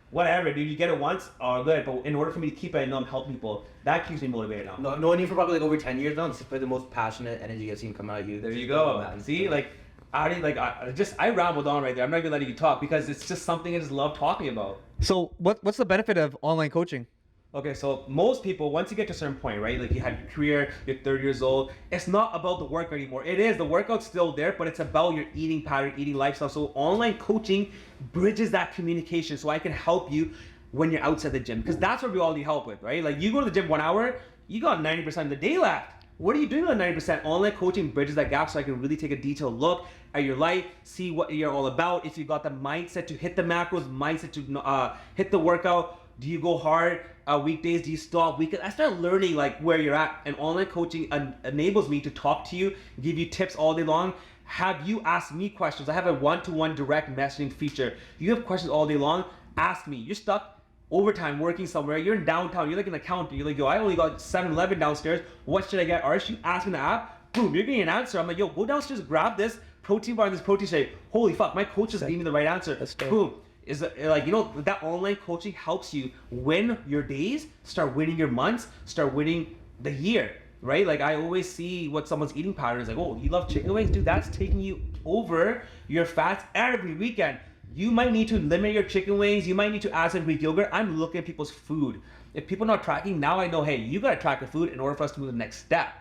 whatever, dude, you get it once, oh, good. But in order for me to keep it, I know I'm helping people. That keeps me motivated now.
Knowing you for probably like over 10 years now, it's probably the most passionate energy I've seen come out of you.
There you go, man. See, like, I rambled on right there. I'm not even letting you talk because it's just something I just love talking about.
So what's the benefit of online coaching?
Okay, so most people, once you get to a certain point, right? Like you had your career, you're 30 years old. It's not about the work anymore. It is, the workout's still there, but it's about your eating pattern, eating lifestyle. So online coaching bridges that communication so I can help you when you're outside the gym. Because that's what we all need help with, right? Like you go to the gym 1 hour, you got 90% of the day left. What are you doing with 90%? Online coaching bridges that gap so I can really take a detailed look at your life, see what you're all about. If you got the mindset to hit the macros, mindset to hit the workout, do you go hard weekdays? Do you stop weekends? I start learning like where you're at, and online coaching enables me to talk to you, give you tips all day long, have you ask me questions. I have a one-to-one direct messaging feature. You have questions all day long, ask me. You're stuck overtime working somewhere, you're in downtown, you're like an accountant, you're like, yo, I only got 7-Eleven downstairs, what should I get, Arsh? You ask me in the app, boom, you're getting an answer. I'm like, yo, go downstairs, grab this protein bar and this protein shake. Holy fuck, my coach just gave me the right answer. Boom. Is like, you know, that online coaching helps you win your days, start winning your months, start winning the year, right? Like I always see what someone's eating pattern is like, oh, you love chicken wings? Dude, that's taking you over your fats every weekend. You might need to limit your chicken wings. You might need to add some Greek yogurt. I'm looking at people's food. If people are not tracking, now I know, hey, you gotta track the food in order for us to move to the next step.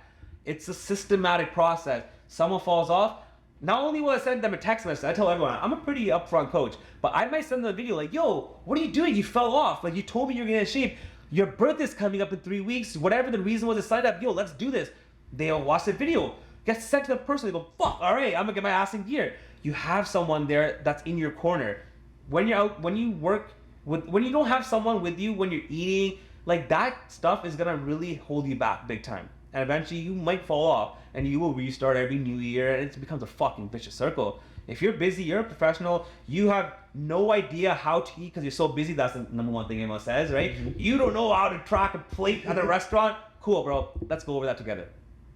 It's a systematic process. Someone falls off, not only will I send them a text message, I tell everyone, I'm a pretty upfront coach, but I might send them a video like, yo, what are you doing? You fell off. Like you told me you're getting in shape. Your birthday's coming up in 3 weeks. Whatever the reason was, they signed up. Yo, let's do this. They'll watch the video. Get sent to the person. They go, fuck, all right, I'm gonna get my ass in gear. You have someone there that's in your corner. When you're out, when you work with, when you don't have someone with you, when you're eating, like that stuff is gonna really hold you back big time. And eventually you might fall off and you will restart every new year and it becomes a fucking vicious circle. If you're busy, you're a professional, you have no idea how to eat because you're so busy. That's the number one thing everyone says, right? You don't know how to track a plate at a restaurant. Cool, bro. Let's go over that together.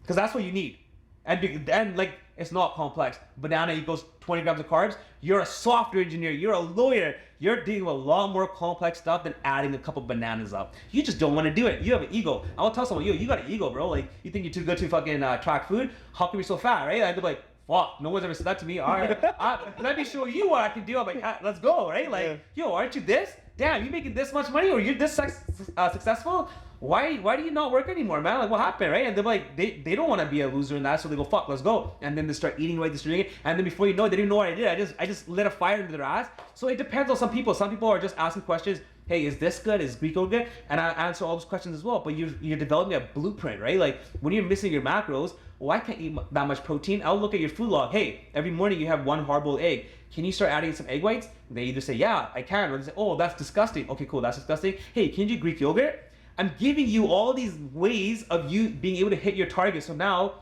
Because that's what you need. And like, it's not complex. Banana equals 20 grams of carbs. You're a software engineer. You're a lawyer. You're dealing with a lot more complex stuff than adding a couple bananas up. You just don't want to do it. You have an ego. I will tell someone, yo, you got an ego, bro. Like, you think you're too good to fucking track food? How come you're so fat, right? I'd be like, fuck, no one's ever said that to me. All right, let me show you what I can do. I'm like, let's go, right? Like, yo, aren't you this? Damn, you making this much money or you're this successful? Why do you not work anymore, man? Like, what happened, right? And they're like, they don't want to be a loser in that, so they go, fuck, let's go. And then they start eating right, this drinking, and then before you know it, they didn't know what I did. I just lit a fire into their ass. So it depends on some people. Some people are just asking questions. Hey, is this good? Is Greek good? And I answer all those questions as well. But you're developing a blueprint, right? Like when you're missing your macros, well, I can't eat that much protein. I'll look at your food log. Hey, every morning you have 1 hard-boiled egg. Can you start adding some egg whites? They either say, yeah, I can. Or they say, oh, that's disgusting. Okay, cool, that's disgusting. Hey, can you do Greek yogurt? I'm giving you all these ways of you being able to hit your target. So now,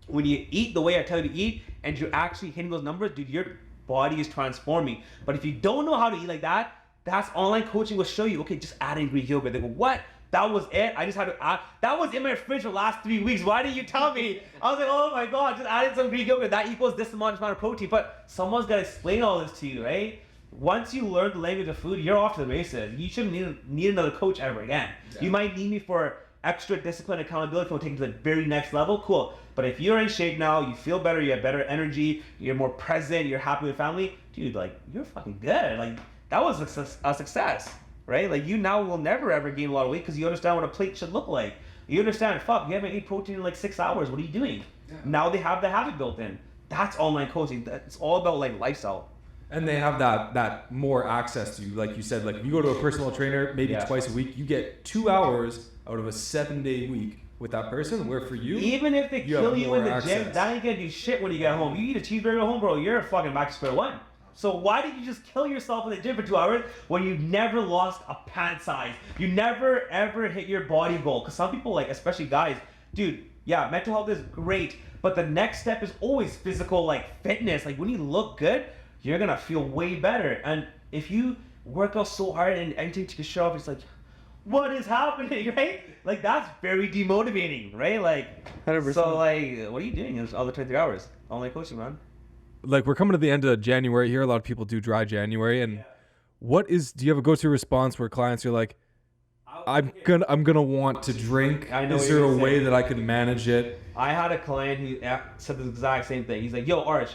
when you eat the way I tell you to eat, and you're actually hitting those numbers, dude, your body is transforming. But if you don't know how to eat like that, that's online coaching will show you, okay, just add in Greek yogurt. They go, what? That was it? I just had to add, that was in my fridge for the last 3 weeks. Why didn't you tell me? I was like, oh my God, just added some Greek yogurt. That equals this amount of protein. But someone's got to explain all this to you, right? Once you learn the language of food, you're off to the races. You shouldn't need another coach ever again. Yeah. You might need me for extra discipline, accountability, for taking to the very next level. Cool. But if you're in shape now, you feel better, you have better energy, you're more present, you're happy with family, dude, like, you're fucking good. Like, that was a success, right? Like, you now will never ever gain a lot of weight because you understand what a plate should look like. You understand, fuck, you haven't eaten protein in like 6 hours. What are you doing? Yeah. Now they have the habit built in. That's online coaching. It's all about like lifestyle.
And they have that more access to you. Like you said, like if you go to a personal trainer maybe twice a week, you get 2 hours out of a 7-day week with that person, where for you,
even if they kill you in the gym, that ain't gonna do shit when you get home. You eat a cheeseburger at home, bro, you're fucking back to square one. So why did you just kill yourself in the gym for 2 hours when you never lost a pant size? You never ever hit your body goal. Because some people, like especially guys, dude, yeah, mental health is great, but the next step is always physical, like fitness. Like when you look good, you're gonna feel way better. And if you work out so hard and anything to show off, it's like, what is happening, right? Like that's very demotivating, right? Like, 100%. So like, what are you doing in those other 23 hours? Online coaching, man.
Like we're coming to the end of January here. A lot of people do dry January. And do you have a go-to response where clients are like, I'm gonna want to drink. Is there a way that I can manage it?
I had a client who said the exact same thing. He's like, yo, Arsh,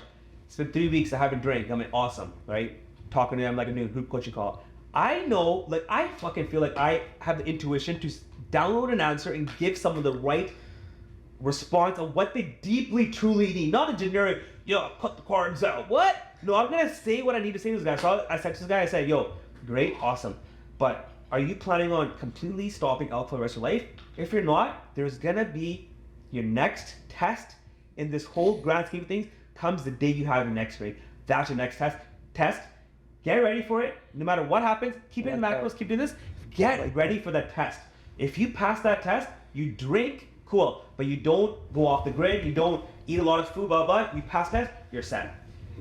it's been 3 weeks I haven't drank. I'm like, awesome, right? Talking to him like a new group coaching call. I know, like I fucking feel like I have the intuition to download an answer and give someone the right response of what they deeply, truly need. Not a generic, yo, cut the carbs out. What? No, I'm gonna say what I need to say to this guy. So I said to this guy, I said, yo, great, awesome. But are you planning on completely stopping alcohol for the rest of your life? If you're not, there's gonna be your next test in this whole grand scheme of things comes the day you have your next rate. That's your next test. Get ready for it. No matter what happens, keep it in the macros, keep doing this. Get ready for that test. If you pass that test, you drink, cool. But you don't go off the grid, you don't eat a lot of food, blah, blah. You pass that, you're set.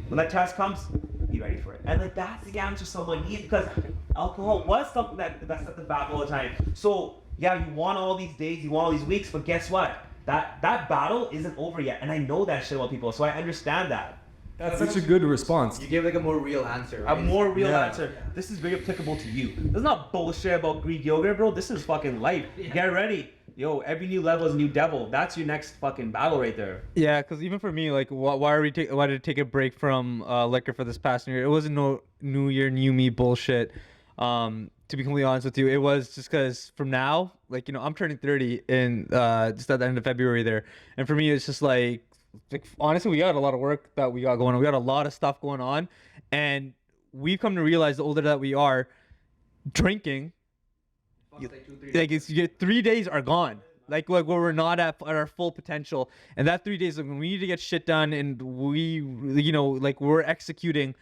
When that test comes, be ready for it. And like that's the answer someone needs because alcohol was something that's at the back all the time. So yeah, you want all these days, you want all these weeks, but guess what? That battle isn't over yet. And I know that shit about people, so I understand that.
That's such a good response.
You give like a more real answer, right?
A more real answer. This is very applicable to you. This is not bullshit about Greek yogurt, bro. This is fucking life. Get ready. Yo, every new level is a new devil. That's your next fucking battle right there.
Yeah, because even for me, like, why did I take a break from liquor for this past year? It wasn't no New Year, new me bullshit. To be completely honest with you, it was just because from now, like, you know, I'm turning 30 in just at the end of February there, and for me, it's just like honestly, we got a lot of work that we got going on. We got a lot of stuff going on, and we've come to realize the older that we are, drinking like it's your 3 days are gone. Like where we're not at our full potential, and that 3 days, like, when we need to get shit done, and we, like we're executing,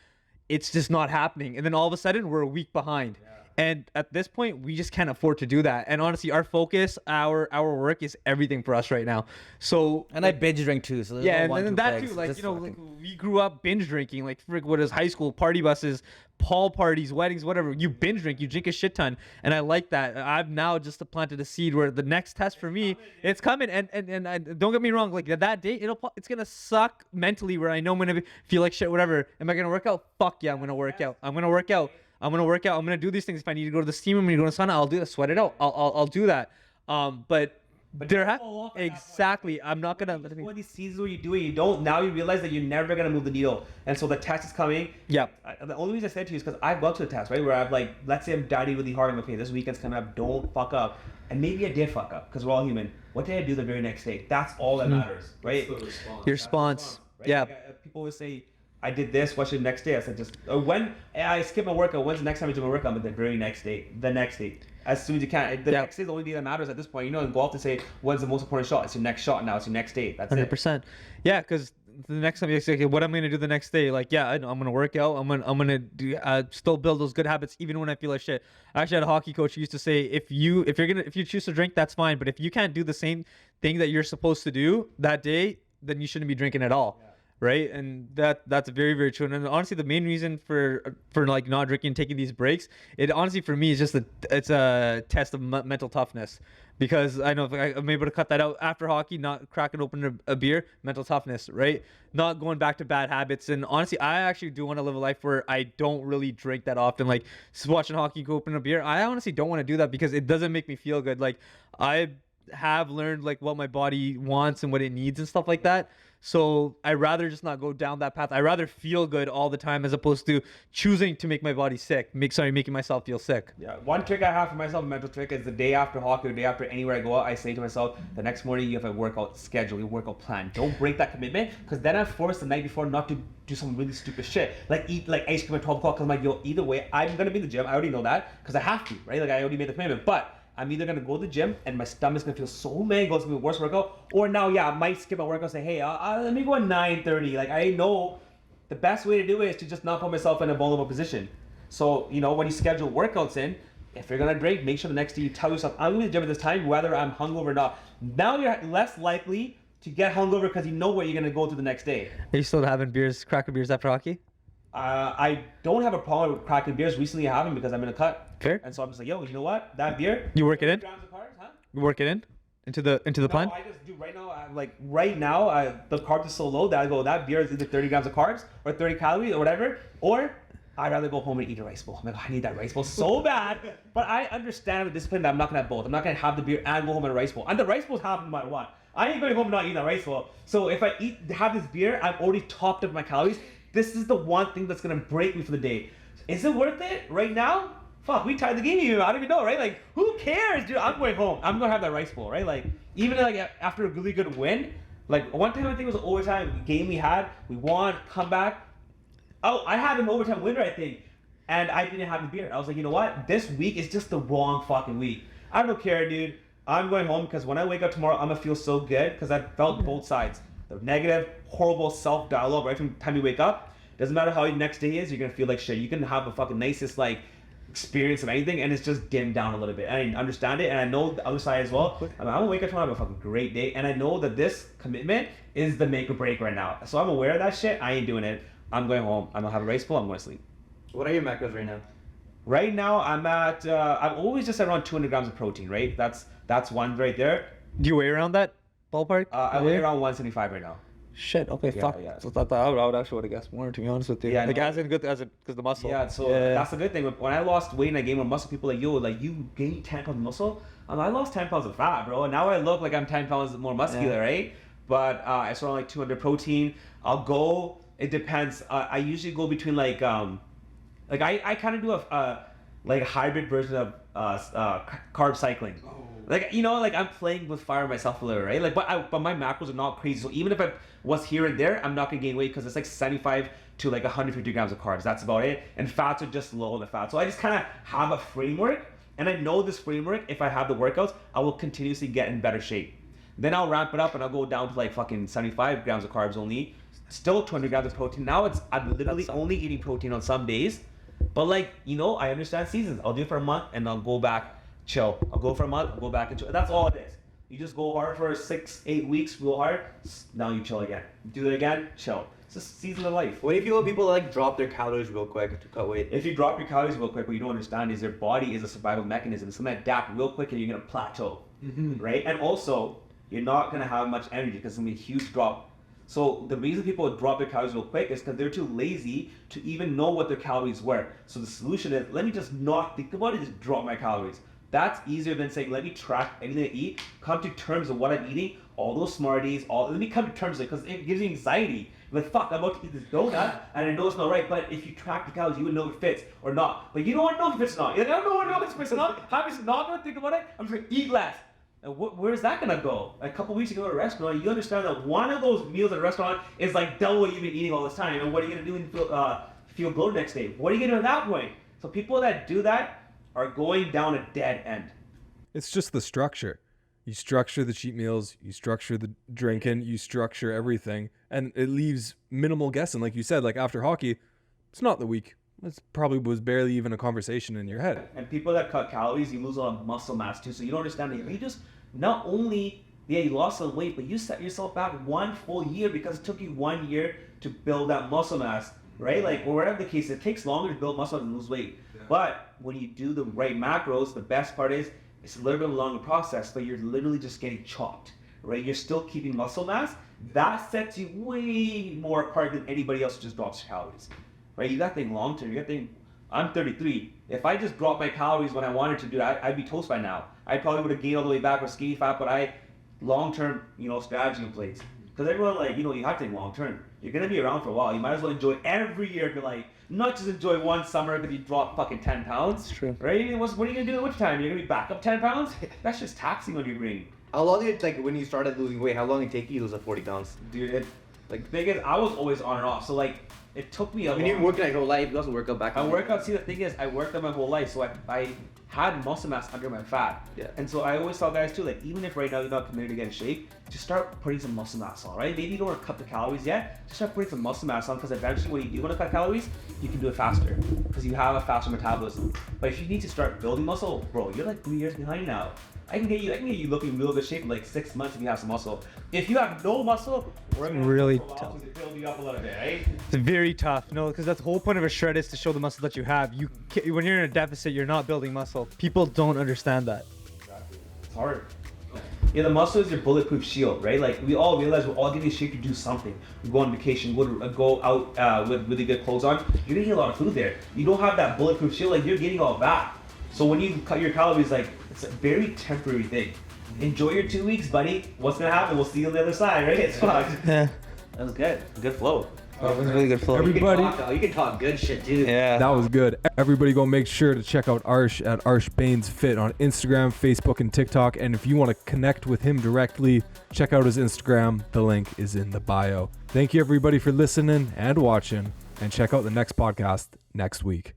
it's just not happening. And then all of a sudden we're a week behind. And at this point, we just can't afford to do that. And honestly, our focus, our work is everything for us right now. So,
And I binge drink too. So there's
yeah,
no
and then that too, like, like we grew up binge drinking, like what is high school party buses, Paul parties, weddings, whatever. You binge drink, you drink a shit ton, and I like that. I've now just planted a seed where the next test for me, it's coming, and don't get me wrong, like that day, it's gonna suck mentally, where I know I'm gonna feel like shit, whatever. Am I gonna work out? Fuck yeah, I'm gonna work out. I'm gonna work out. I'm gonna do these things. If I need to go to the steam room, I'm gonna go to the sauna, I'll do that. Sweat it out. I'll do that. But there exactly. I'm not gonna.
One of these seasons where you do it, you don't. Now you realize that you're never gonna move the needle, and so the test is coming.
Yeah.
The only reason I said to you is because I've got to the test, right? Where I've like, let's say I'm dieting really hard. I'm okay. This weekend's coming up. Don't fuck up. And maybe I did fuck up because we're all human. What did I do the very next day? That's all that matters, right?
Your response.
Right?
Yeah.
Like, people always say, I did this, what should the next day? I said, when I skip my workout, when's the next time I do my workout? But the very next day. The next day. As soon as you can. The next day is the only day that matters at this point. In golf, to say, when's the most important shot? It's your next shot now. It's your next day. That's
100%. Yeah, because the next time you say, okay, what am I gonna do the next day? Like, yeah, I know, I'm gonna work out. I'm gonna do, still build those good habits even when I feel like shit. I actually had a hockey coach who used to say, if you choose to drink, that's fine. But if you can't do the same thing that you're supposed to do that day, then you shouldn't be drinking at all. Right, and that's very, very true. And honestly, the main reason for like not drinking and taking these breaks, it honestly for me is just it's a test of mental toughness, because I know if I'm able to cut that out after hockey, not cracking open a beer, mental toughness, right? Not going back to bad habits. And honestly, I actually do want to live a life where I don't really drink that often. Like just watching hockey, go open a beer, I honestly don't want to do that because it doesn't make me feel good. Like I have learned like what my body wants and what it needs and stuff like that. So I'd rather just not go down that path. I'd rather feel good all the time as opposed to choosing to make my body sick. Making myself feel sick.
Yeah. One trick I have for myself, a mental trick, is the day after hockey or the day after anywhere I go out, I say to myself, the next morning you have a workout schedule, your workout plan. Don't break that commitment, because then I'm forced the night before not to do some really stupid shit. Like eat like ice cream at 12 o'clock, because I'm like, yo, either way, I'm going to be in the gym. I already know that, because I have to, right? Like I already made the commitment. But I'm either gonna go to the gym and my stomach's gonna feel so mangled, it's gonna be a worse workout, or now, yeah, I might skip my workout and say, hey, let me go at 9:30. Like I know the best way to do it is to just not put myself in a vulnerable position. So, when you schedule workouts in, if you're gonna drink, make sure the next day you tell yourself, I'm gonna be at the gym at this time, whether I'm hungover or not. Now you're less likely to get hungover because you know what you're gonna go through the next day.
Are you still having cracking beers after hockey?
I don't have a problem with cracking beers. Recently I haven't, because I'm in a cut.
Fair.
And so I'm just like, yo, you know what? That beer.
You work it in?
Grams of carbs, huh?
You work it in? Into the plan?
No, I just do right now. The carbs are so low that I go, that beer is either 30 grams of carbs or 30 calories or whatever, or I'd rather go home and eat a rice bowl. I'm like, I need that rice bowl so bad. But I understand the discipline that I'm not gonna have both. I'm not gonna have the beer and go home and a rice bowl. And the rice bowl's happen no matter what. I ain't going home and not eating that rice bowl. So if I have this beer, I'm already topped up my calories. This is the one thing that's gonna break me for the day. Is it worth it right now? Fuck, we tied the game even. I don't even know, right? Like, who cares, dude? I'm going home. I'm gonna have that rice bowl, right? Like, even like after a really good win, like one time I think it was an overtime game we had. We won, come back. Oh, I had an overtime winner, I think, and I didn't have the beer. I was like, you know what? This week is just the wrong fucking week. I don't care, dude. I'm going home because when I wake up tomorrow, I'm gonna feel so good because I felt both sides. The negative, horrible self-dialogue right from the time you wake up. Doesn't matter how your next day is, you're gonna feel like shit. You can have the fucking nicest like experience of anything, and it's just dimmed down a little bit. I understand it, and I know the other side as well. I'm gonna wake up tomorrow, have a fucking great day, and I know that this commitment is the make or break right now. So I'm aware of that shit. I ain't doing it. I'm going home. I'm gonna have a rice bowl. I'm gonna sleep.
What are your macros right now?
Right now, I'm at. I'm always just around 200 grams of protein. Right. That's one right there.
Do you weigh around that ballpark?
I weigh around 175 right now.
Shit. Okay.
Yeah,
fuck.
yeah.
So I would actually would have guessed more, to be honest with you.
Yeah,
like
no.
because the muscle.
Yeah. So that's the good thing. When I lost weight and I gained more muscle, people are like, yo, like you gained 10 pounds of muscle. I lost 10 pounds of fat, bro. And now I look like I'm 10 pounds more muscular, right? But I around like 200 protein. I'll go. It depends. I usually go between I kind of do a hybrid version of carb cycling. Like I'm playing with fire myself a little, right? Like, but my macros are not crazy. So even if I was here and there, I'm not gonna gain weight because it's like 75 to like 150 grams of carbs. That's about it. And fats are just low in the fat. So I just kind of have a framework, And I know this framework, if I have the workouts, I will continuously get in better shape. Then I'll ramp it up and I'll go down to like fucking 75 grams of carbs only, still 200 grams of protein. Now I'm literally only eating protein on some days. But like, you know, I understand seasons. I'll do it for a month and I'll go back, chill. I'll go for a month, I'll go back and chill. That's all it is. You just go hard for 6-8 weeks, real hard. Now you chill again. Do it again, chill. It's just season of life.
What if you want people to like drop their calories real quick to cut weight?
If you drop your calories real quick, what you don't understand is your body is a survival mechanism. It's gonna adapt real quick and you're gonna plateau, right? And also, you're not gonna have much energy because it's gonna be a huge drop. So the reason people drop their calories real quick is because they're too lazy to even know what their calories were. So the solution is, let me just not think about it, just drop my calories. That's easier than saying, let me track anything I eat, come to terms of what I'm eating, all those Smarties, let me come to terms with it, because it gives you anxiety. Like, fuck, I'm about to eat this donut, and I know it's not right, but if you track the calories, you would know if it fits or not. But you don't want to know if it's not. You're like, I don't know if it fits or not. I'm just not going to think about it. I'm just going to eat less. And where's that going to go? A couple weeks ago at a restaurant, you understand that one of those meals at a restaurant is like double what you've been eating all this time. And what are you going to do when you feel bloated next day? What are you going to do at that point? So people that do that are going down a dead end.
It's just the structure. You structure the cheat meals, you structure the drinking, you structure everything, and it leaves minimal guessing. Like you said, like after hockey, it's not the week. It probably was barely even a conversation in your head.
And people that cut calories, you lose a lot of muscle mass too. So you don't understand that you just not only you lost some weight, but you set yourself back 1 full year because it took you 1 year to build that muscle mass, right? Like, or whatever the case, it takes longer to build muscle than lose weight. Yeah. But when you do the right macros, the best part is it's a little bit of a longer process, but you're literally just getting chopped, right? You're still keeping muscle mass. That sets you way more apart than anybody else who just drops calories, right? You got to think long term. You got to think, I'm 33. If I just dropped my calories when I wanted to do that, I'd be toast by now. I probably would have gained all the way back with skinny fat, but long term, strategy in place. Because everyone, you have to think long term. You're going to be around for a while. You might as well enjoy every year of your life. Not just enjoy one summer because you drop fucking 10 pounds. It's true. Right? What are you going to do at which time? You're going to be back up 10 pounds? That's just taxing on your brain.
How long did it, when you started losing weight, how long did it take you to lose 40 pounds?
Dude, the thing is, I was always on and off. So, it took me a
When you're working your whole life, you also work out back.
See, the thing is, I worked out my whole life. So I had muscle mass under my fat.
Yeah.
And so I always tell guys too, even if right now you're not committed to get in shape, just start putting some muscle mass on, right? Maybe you don't want to cut the calories yet, just start putting some muscle mass on, because eventually when you do want to cut calories, you can do it faster because you have a faster metabolism. But if you need to start building muscle, bro, you're 3 years behind now. I can get you looking in real good shape in 6 months if you have some muscle. If you have no muscle, we're gonna
really
tough to build you up a little bit, right?
It's very tough. No, because that's the whole point of a shred is to show the muscle that you have. When you're in a deficit, you're not building muscle. People don't understand that.
Exactly. It's hard. Yeah, the muscle is your bulletproof shield, right? We all realize we're all getting shape to do something. We go on vacation, go out with really good clothes on. You're gonna eat a lot of food there. You don't have that bulletproof shield. You're getting all that. So when you cut your calories, it's a very temporary thing. Enjoy your 2 weeks, buddy. What's gonna happen? We'll see you on the other side, right? It's fine.
Yeah.
That was good. Good flow.
That was really good flow.
Everybody,
You can talk good shit too.
Yeah.
that was good. Everybody go make sure to check out Arsh at Arsh Bains Fit on Instagram, Facebook, and TikTok. And if you want to connect with him directly, check out his Instagram. The link is in the bio. Thank you everybody for listening and watching, and check out the next podcast next week.